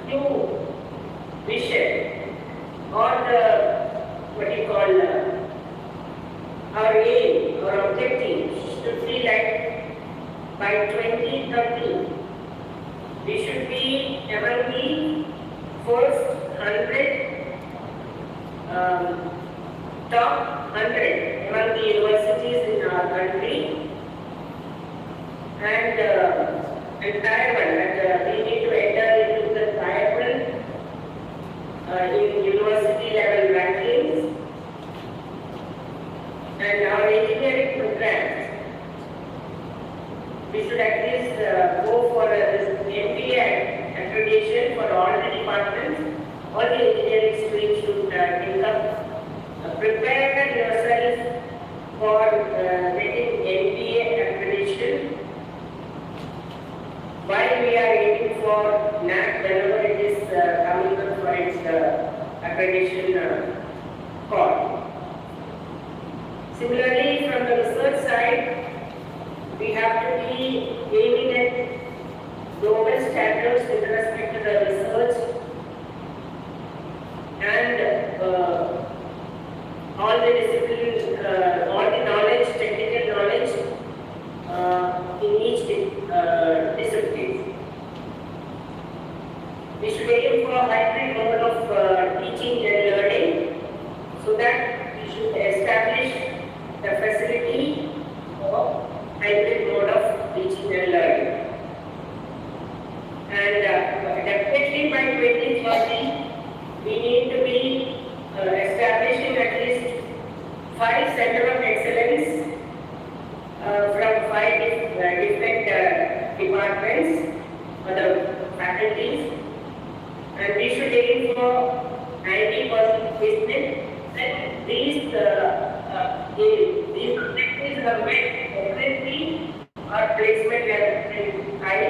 few vision or what you call our aim or objective should be like by 2030 we should be among the first 100 top 100 among the universities in our country, and entire one that we need to enter into the viable in university level rankings, and our engineering programs. We should at least go for this MBA accreditation for all the departments. All the engineering streams should take up. Prepare yourself for getting MBA accreditation. While we are aiming for NAC whenever it is coming up for its accreditation call. Similarly, from the research side, we have to be aiming at global standards with respect to the research and all the disciplines, all the knowledge, technical knowledge in each discipline. We should aim for a hybrid mode of teaching and learning, so that we should establish the facility for hybrid mode of teaching and learning. And definitely by 2030, we need to be establishing at least 5 centers of excellence from 5 different departments or the faculties, and we should aim for 90% placement. And these objectives are met definitely. Our placement is high,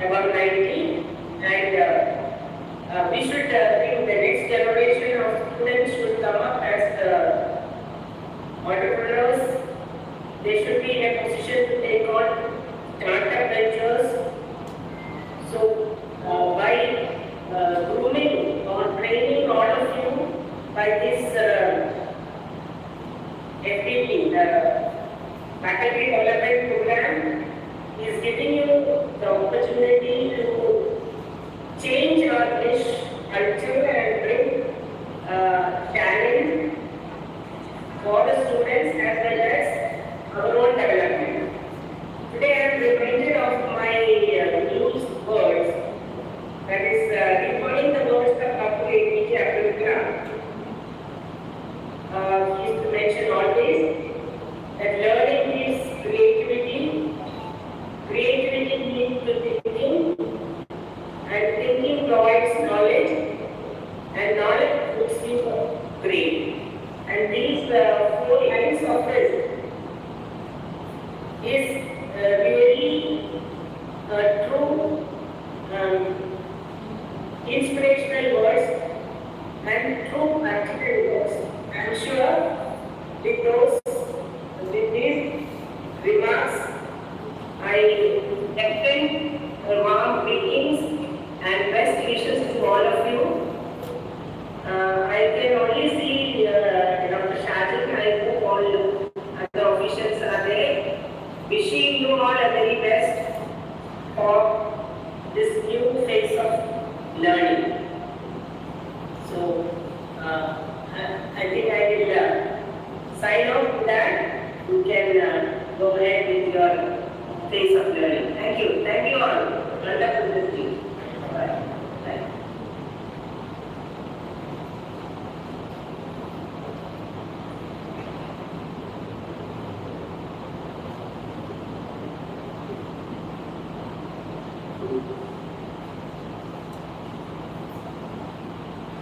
about 90, and we should think the next generation of students should come up as entrepreneurs. They should be in a position to take on startup ventures. So, by grooming or training all of you by this FDP, the Faculty Development Program, is giving you the opportunity to change our niche culture and bring talent for the students as well as our own development. Today I am reminded of my used words, that is recalling the words of Dr. APJ Abdul Kalam. He used to mention always that learning is creativity, creativity leads to thinking, and thinking provides knowledge, and knowledge puts you great. And these 4 lines of this is really true inspirational words and true practical words. I am sure with these remarks, I extend warm greetings and best wishes to all of you. I can only see Dr. Shajin. I hope all other officials are there. Wishing you all a very best for this new phase of learning. So, I think I will sign off with that. You can go ahead with your phase of learning. Thank you. Thank you all. Wonderful listening. Bye. Bye.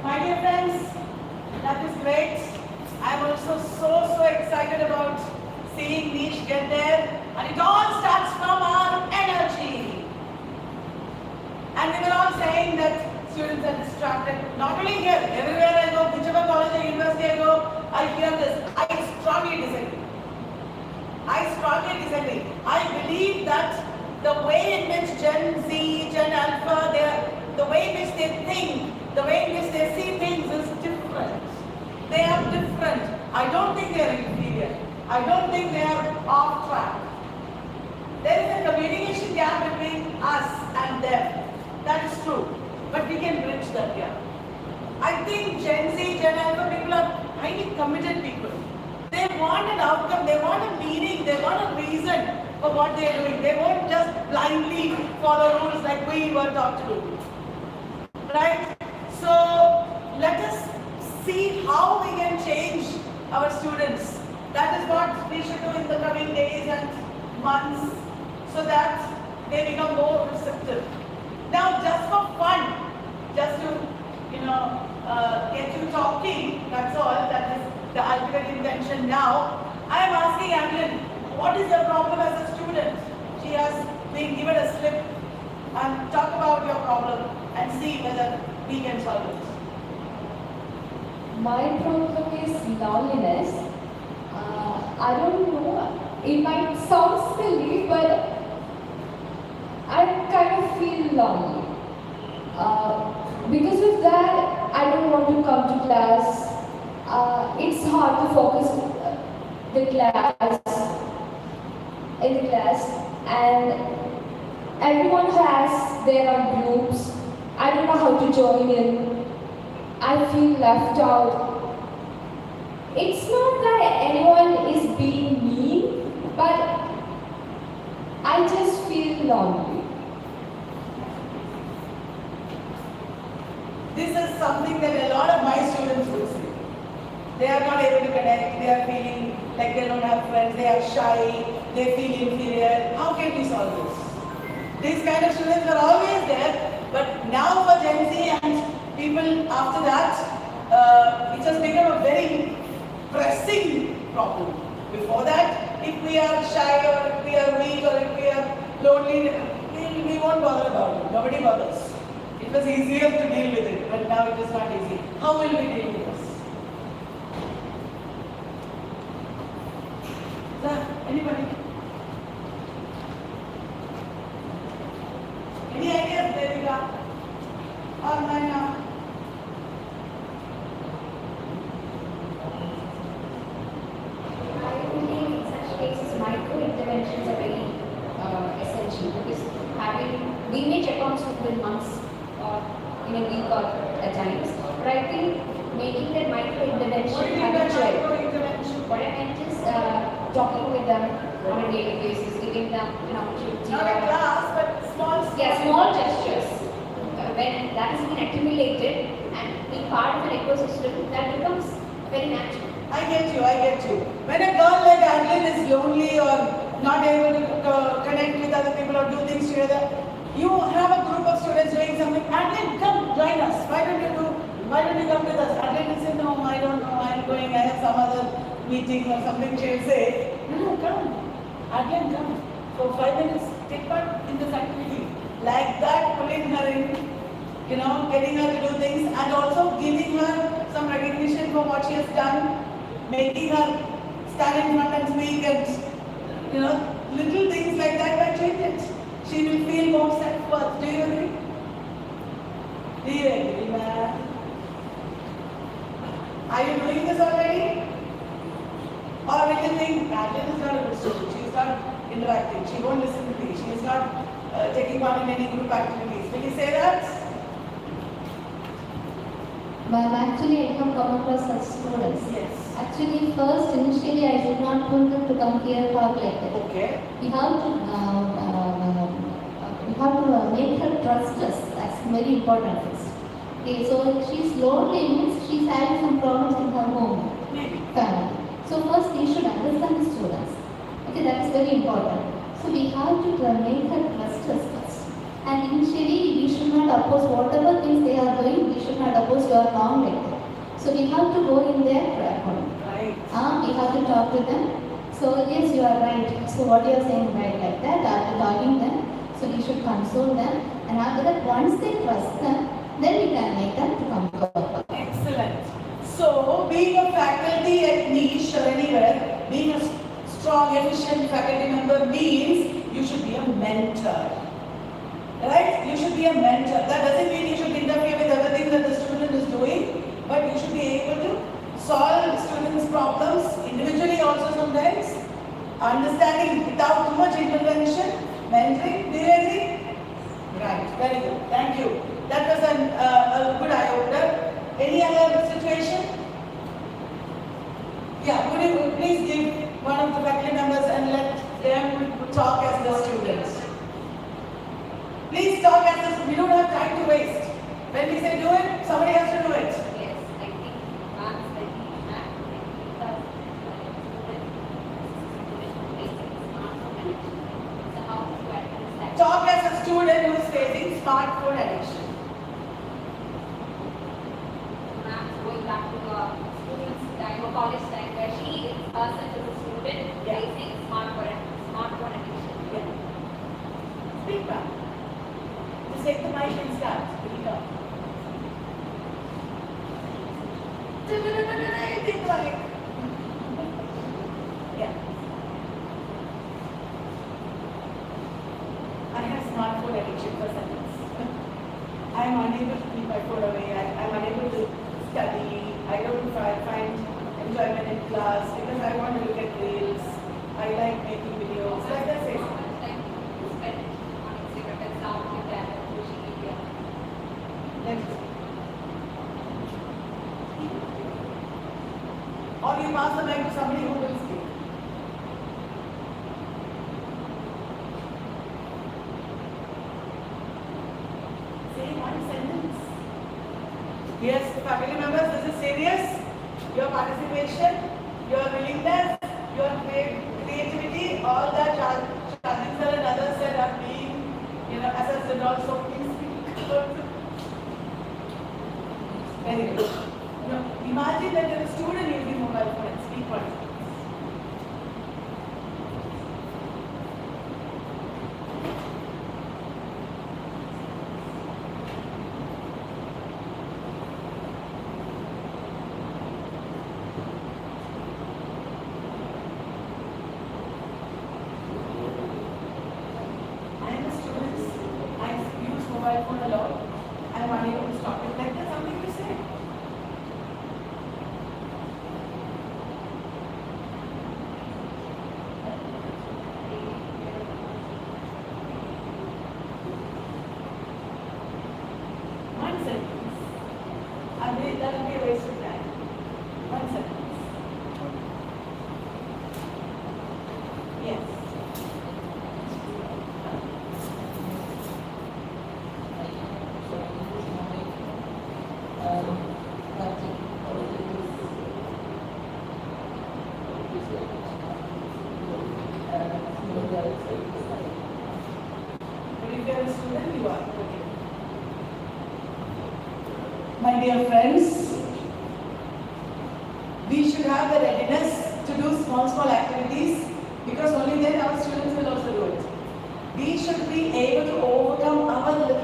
My dear friends, that is great. I'm also so excited about seeing Nish get there. And it all starts from our energy. And we were all saying that students are distracted. Not only here, everywhere I go, whichever college or university I go, I hear this. I strongly disagree. I believe that the way in which Gen Z, Gen Alpha, the way in which they think, the way in which they see things is different. They are different. I don't think they are inferior. I don't think they are off track. There is a communication gap between us and them. That is true. But we can bridge that gap. I think Gen Z, Gen Alpha people are highly committed people. They want an outcome, they want a meaning, they want a reason for what they are doing. They won't just blindly follow rules like we were taught to do. Right? So let us see how we can change our students. That is what we should do in the coming days and months so that they become more receptive. Now just for fun, just to get you talking, that's all, that is the ultimate intention now. I am asking Adeline, what is your problem as a student? She has been given a slip, and talk about your problem and see whether we can solve it. My problem is loneliness. I don't know, it might sound silly, but I kind of feel lonely. Because of that, I don't want to come to class. It's hard to focus in the class, and everyone has their own groups. I don't know how to join in. I feel left out. It's not that anyone is being mean, but I just feel lonely. This is something that a lot of my students will say. They are not able to connect, they are feeling like they don't have friends, they are shy, they feel inferior. How can we solve this? These kind of students are always there, but now for Gen Z and people after that, it has become a very pressing problem. Before that, if we are shy or if we are weak or if we are lonely, we won't bother about it. Nobody bothers. It was easier to deal with it, but now it is not easy. How will we deal with this? Anybody? Any ideas, Devika? Or Naina? I believe in such cases micro-interventions are very essential because we may check on within months or in a week or at times, but I think making that micro-intervention habitual. What I meant is talking with them on a daily basis, giving them an opportunity. Not a class, but small. Yeah, small gestures. When that has been accumulated and being part of an ecosystem, that becomes very natural. I get you. When a girl like Adeline is lonely or not able to connect with other people or do things together, you have a group of students doing something. Adeline, come join us. Why don't you come with us? Adeline will say, no, I don't know, I'm going, I have some other meeting or something. She will say, no, come. Adeline, come. For 5 minutes, take part in this activity. Like that, pulling her in, getting her to do things and also giving her some recognition for what she has done, making her stand in front and speak and, little things like that might change it. She will feel more self-worth. Do you agree? Do you agree, ma'am? Are you doing this already? Or will you think, Kalyani is not a good student, she is not interacting, she won't listen to me, she is not taking part in any group activities. Will you say that? Well, actually, I have come across such students. Yes. Actually, first, initially, I did not want them to come here talk like that. Okay. We have to make her trust us. That's very important first. Okay, so she's lonely means she's having some problems in her home, family. So first, we should understand the students. Okay, that is very important. So we have to make her trust us first. And initially, we should not oppose whatever things they are doing. We should not oppose your wrong like that. So we have to go in their home. Right. We have to talk to them. So yes, you are right. So what you are saying right like that, after talking them, so we should console them. And after that, once they trust them, then we can make them to come to our. Excellent. So being a faculty at niche or anywhere, being a strong, efficient faculty member means you should be a mentor. Right? You should be a mentor. That doesn't mean you should interfere with everything that the student is doing, but you should be able to solve students' problems individually also sometimes. Understanding without too much intervention, mentoring. Do you agree? Right. Very good. Thank you. That was a good eye-opener. Any other situation? Yeah, would you please give one of the faculty members and let them talk as the students. Please talk as the, we don't have time to waste. When we say do it, somebody has to do it. Yes, I think once I teach math, Talk as a student who is facing smartphone addiction. Going back to student's time or college time where she is herself as a student facing smartphone addiction. Yeah. Speak back. Just take the mic and start. Speak up. Take the mic. Yeah. I have smartphone addiction for seconds. I am unable to keep my phone away. I am unable to study. I don't find enjoyment in class because I want to look at reels. I like making videos. Like that says. Next. Or you pass the mic to somebody who will speak. Say one sentence. Yes, faculty members, this is serious. Your participation, your willingness, your creativity, all that Shadin sir and others said are being, assessed and also please speak. Very good. Imagine that you're a student using mobile phone and speak one sentence. Mobile phone a lot. I am unable to stop it. Like there's something to say. One sentence. That will be a waste of time. One sentence. Yes. My dear friends, we should have the readiness to do small activities because only then our students will also do it. We should be able to overcome our little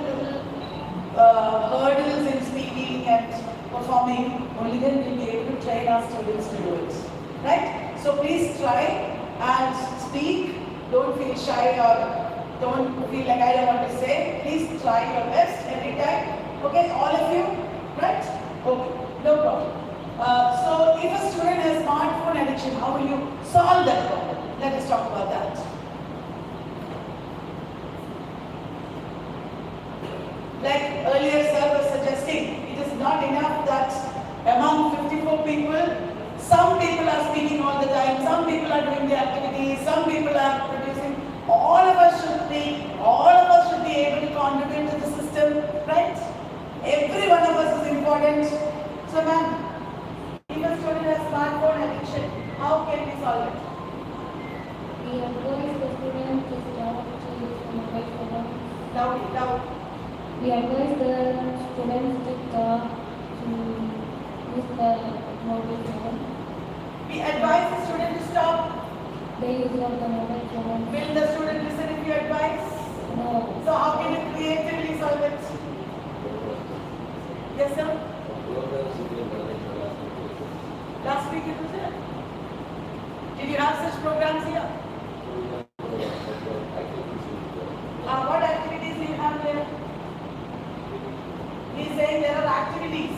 hurdles in speaking and performing. Only then we'll be able to train our students to do it. Right? So please try and speak. Don't feel shy or don't feel like I don't want to say. Please try your best every time. Okay, all of you, right? Okay, no problem. So if a student has smartphone addiction, how will you solve that problem? Let us talk about that. Like earlier sir was suggesting, it is not enough that among 54 people, some people are speaking all the time, some people are doing the activities, some people are producing. All of us should be able to contribute to the system, right? Every one of us is important. So ma'am, if a student has smartphone addiction, how can we solve it? We advise the student to stop to use the mobile phone. Loud. We advise the students to stop to use the mobile phone. We advise the student to stop. The use of the mobile phone. Will the student listen if you advise? No. So how can you creatively solve it? Yes sir? Last week it was there. Did you have such programs here? What activities do you have there? He's saying there are activities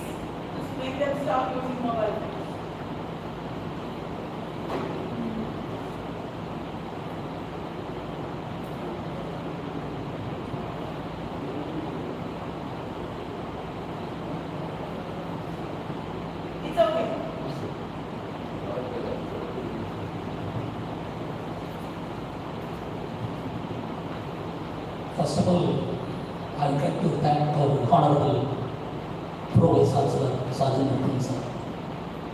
to make them stop using mobile phones. It's okay. First of all, I would like to thank our Honorable Pro Vice Chancellor, Sergeant Martin sir,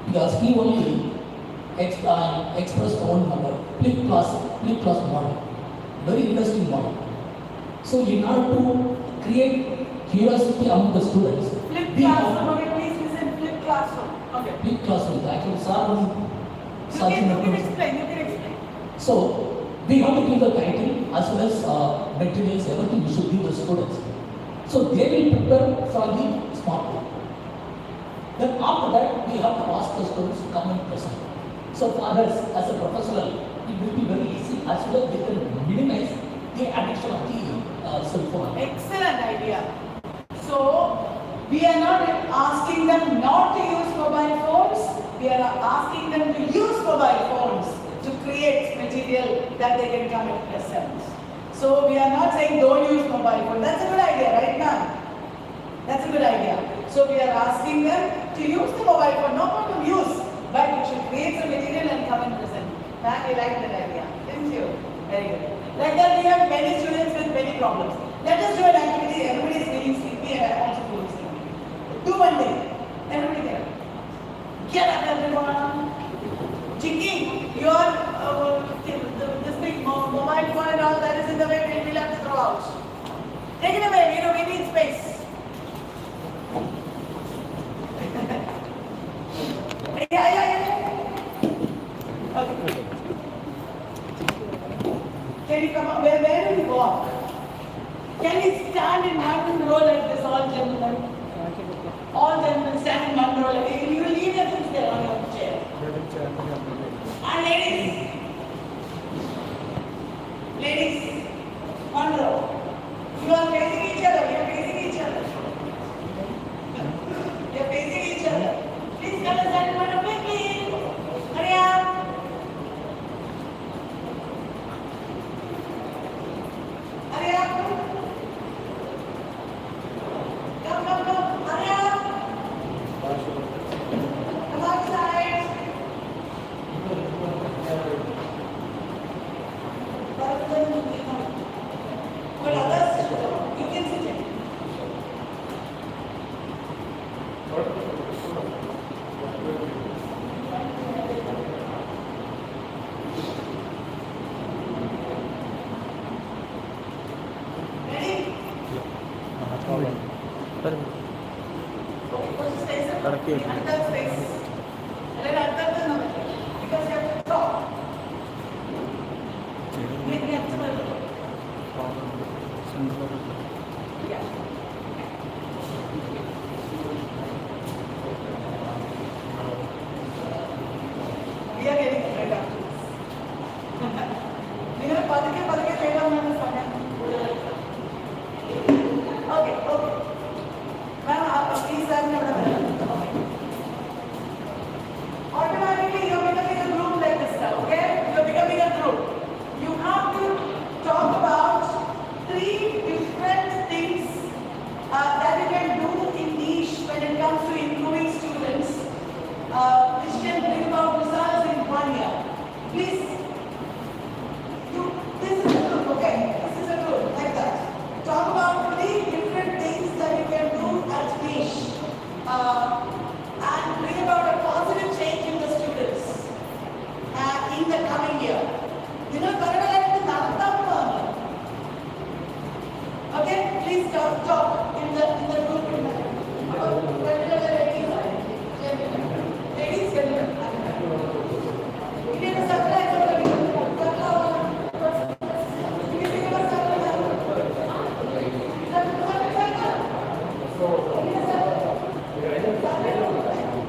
because he only expressed one number, flip class model, very interesting model. So in order to create curiosity among the students, Flip classroom, okay, please listen, flip classroom. Okay. flip classroom, actually Sergeant You Martin can sir. explain. So we have to give the title as well as materials, everything we should give the students. So they will prepare for the smartphone. Then after that, we have to ask the students to come and present. So for us as a professional, it will be very easy as well as they can minimize the addiction of the cell phone. Excellent idea. So, we are not asking them not to use mobile phones, we are asking them to use mobile phones to create material that they can come and present. So, we are not saying don't use mobile phone. That's a good idea, right now? That's a good idea. So, we are asking them to use the mobile phone, no problem use, but you should create some material and come and present. Ma'am, we like that idea, didn't you? Very good. Like that, we have many students with many problems. Let us do an activity. Everybody is feeling sleepy and I also feel sleepy. Do one thing. Everybody get up. Get up, everyone. Chicky, your this big mobile phone and all that is in the way. We'll have to throw out. Take it away. We need space. Yeah. Okay. Can you come up? Where do we walk? Can we stand in one row like this, all gentlemen? All gentlemen stand in one row like this. You will leave your things there on your chair. And ladies, one row. You are facing each other. You are facing each other. You are facing each other. Please come and stand in one row quickly. Hurry up. Hurry up. Come. Hurry up. Come outside. But others, you can sit in. Ready? First space, another space. And then another, because you have to talk. We have to yeah. We are getting fed up.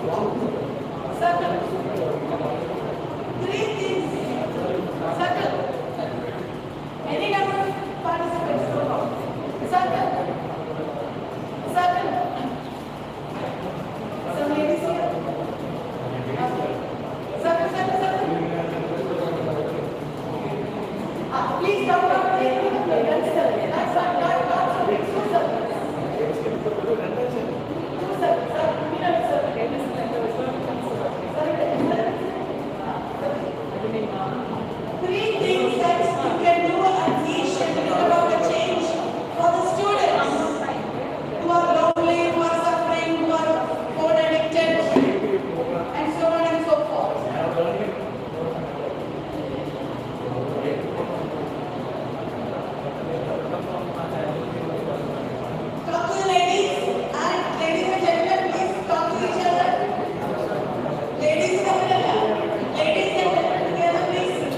Circle. Three things. Circle. Any number of participants, no problem. Circle. Circle. Some ladies here. Circle, circle, circle. Please come down. That's circle. That's circle. Two circles. Two circles. Three things that you can do and teach and bring about the change for the students who are lonely, who are suffering, who are phone addicted, and so on and so forth. Talk to the ladies and gentlemen, please talk to each other. Ladies and gentlemen, together please.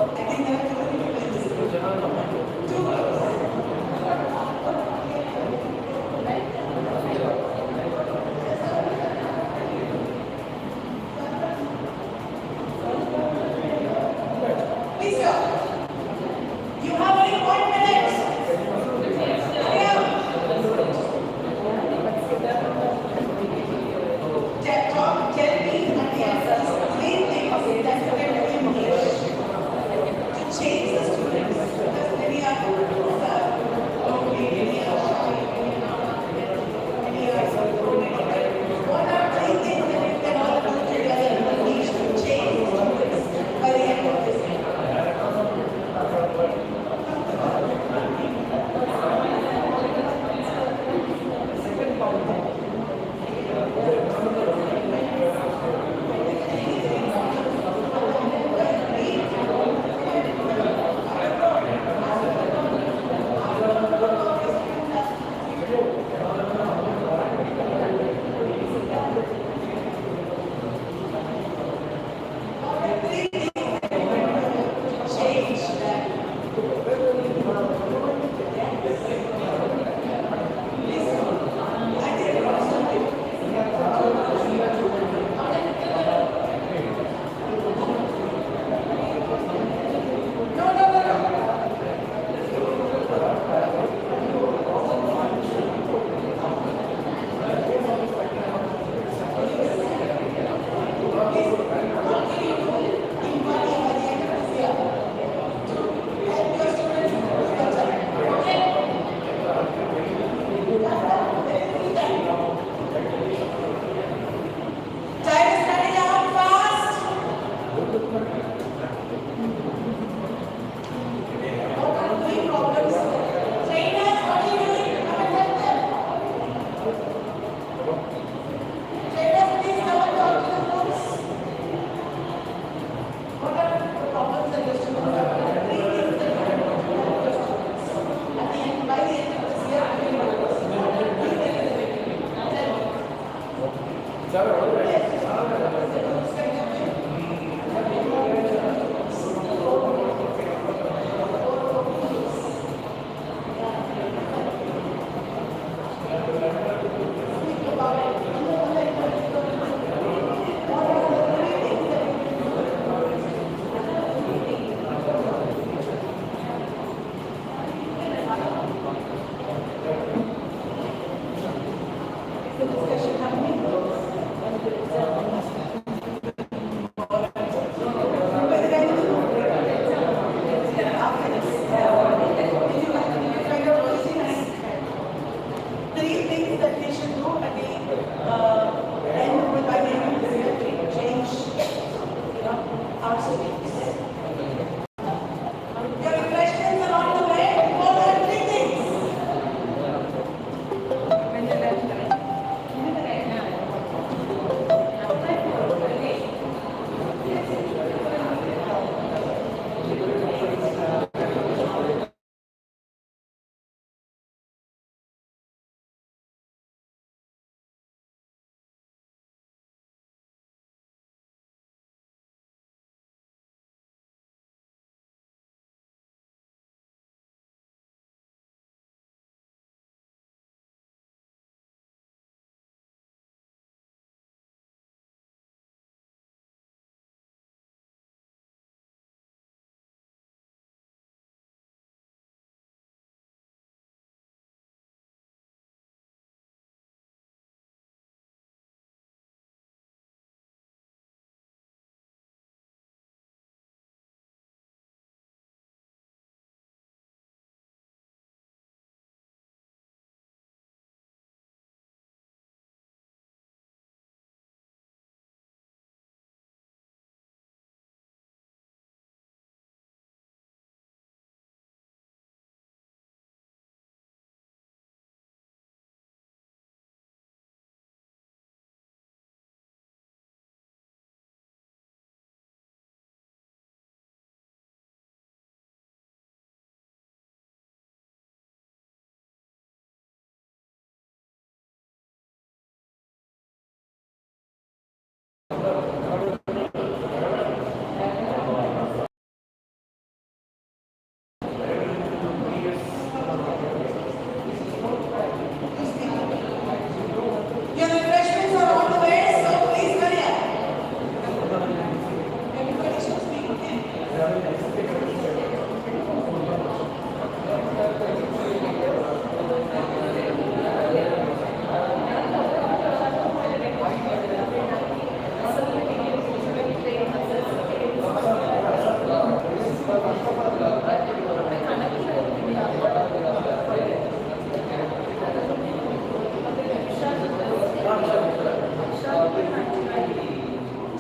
I think there are two please stop. You have only 1 minute. Tell me and the answers. Three things that you can do to change the students. Because many are lonely, many are shy, many are what are three things that you can all do together to teach to change the students by the end of this year? Your refreshments are on the way, so please hurry up. Everybody should speak, okay?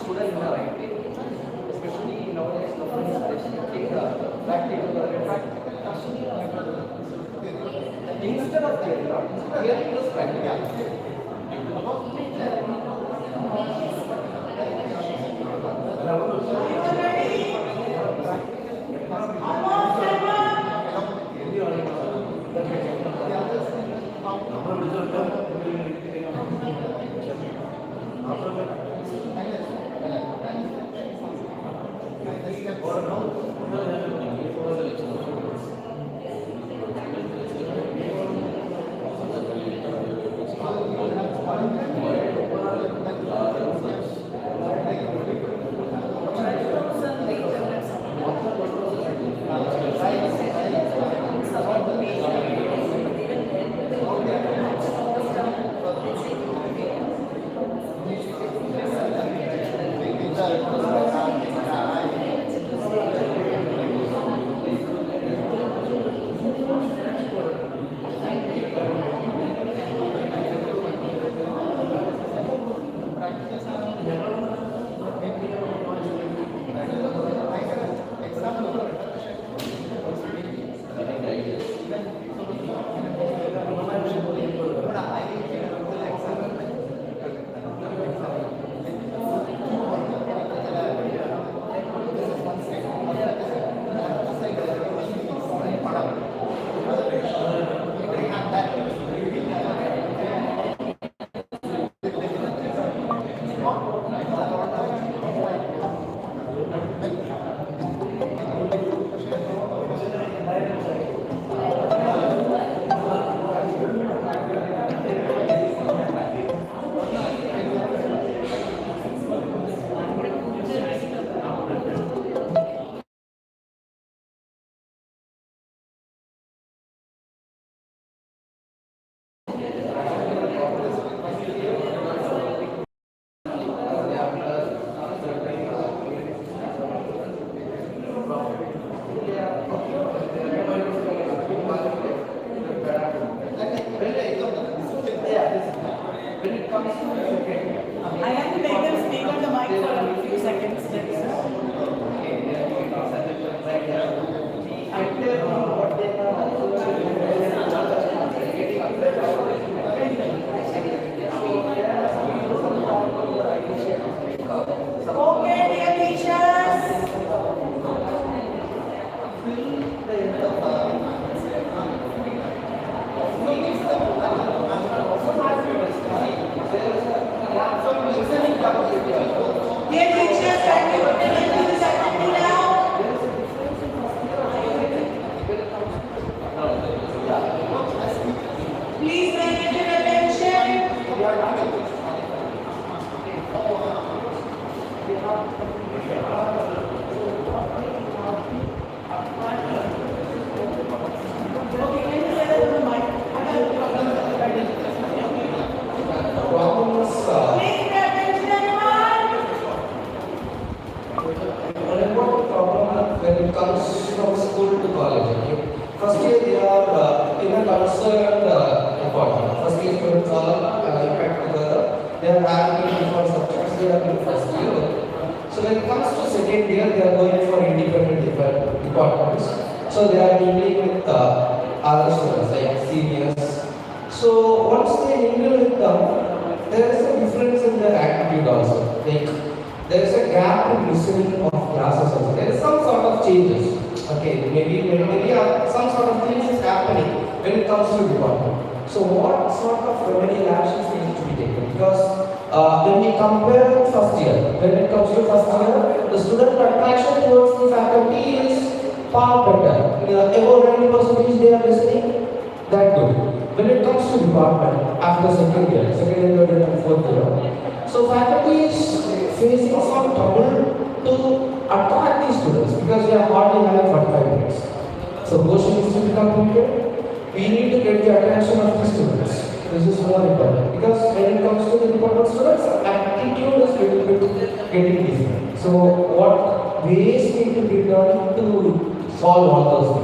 Students are active, especially nowadays, the friends are taking back to the instead of theory plus practical. I have to make them speak on the mic for a few seconds. Okay, dear teachers. Dear teachers, can you attend to this activity now? Please make your attention. Okay, can you say that on the mic? Please pay attention, everyone. An important problem when it comes from school to college. Okay? First year they are in a concerned department. First year students all impact together. They are having different subjects. They are in first year. So when it comes to second year, they are going for independent departments. So they are dealing with other students like seniors. So once they mingle with them, there is a difference in their attitude also. Like there is a gap in listening of classes also. There is some sort of changes. Okay, maybe some sort of things is happening when it comes to department. So what sort of remedial actions need to be taken? Because When we compare first year, when it comes to first year, the student attraction towards the faculty is far better. About 90% they are listening, that good. When it comes to department, after second year, third and fourth year, so faculty is facing some trouble to attract these students because they are hardly having 45 minutes. So portion is to be completed, we need to get the attention of the students. This is more important because when it comes to the important students, attitude is little bit getting different. So what ways need to be done to solve all those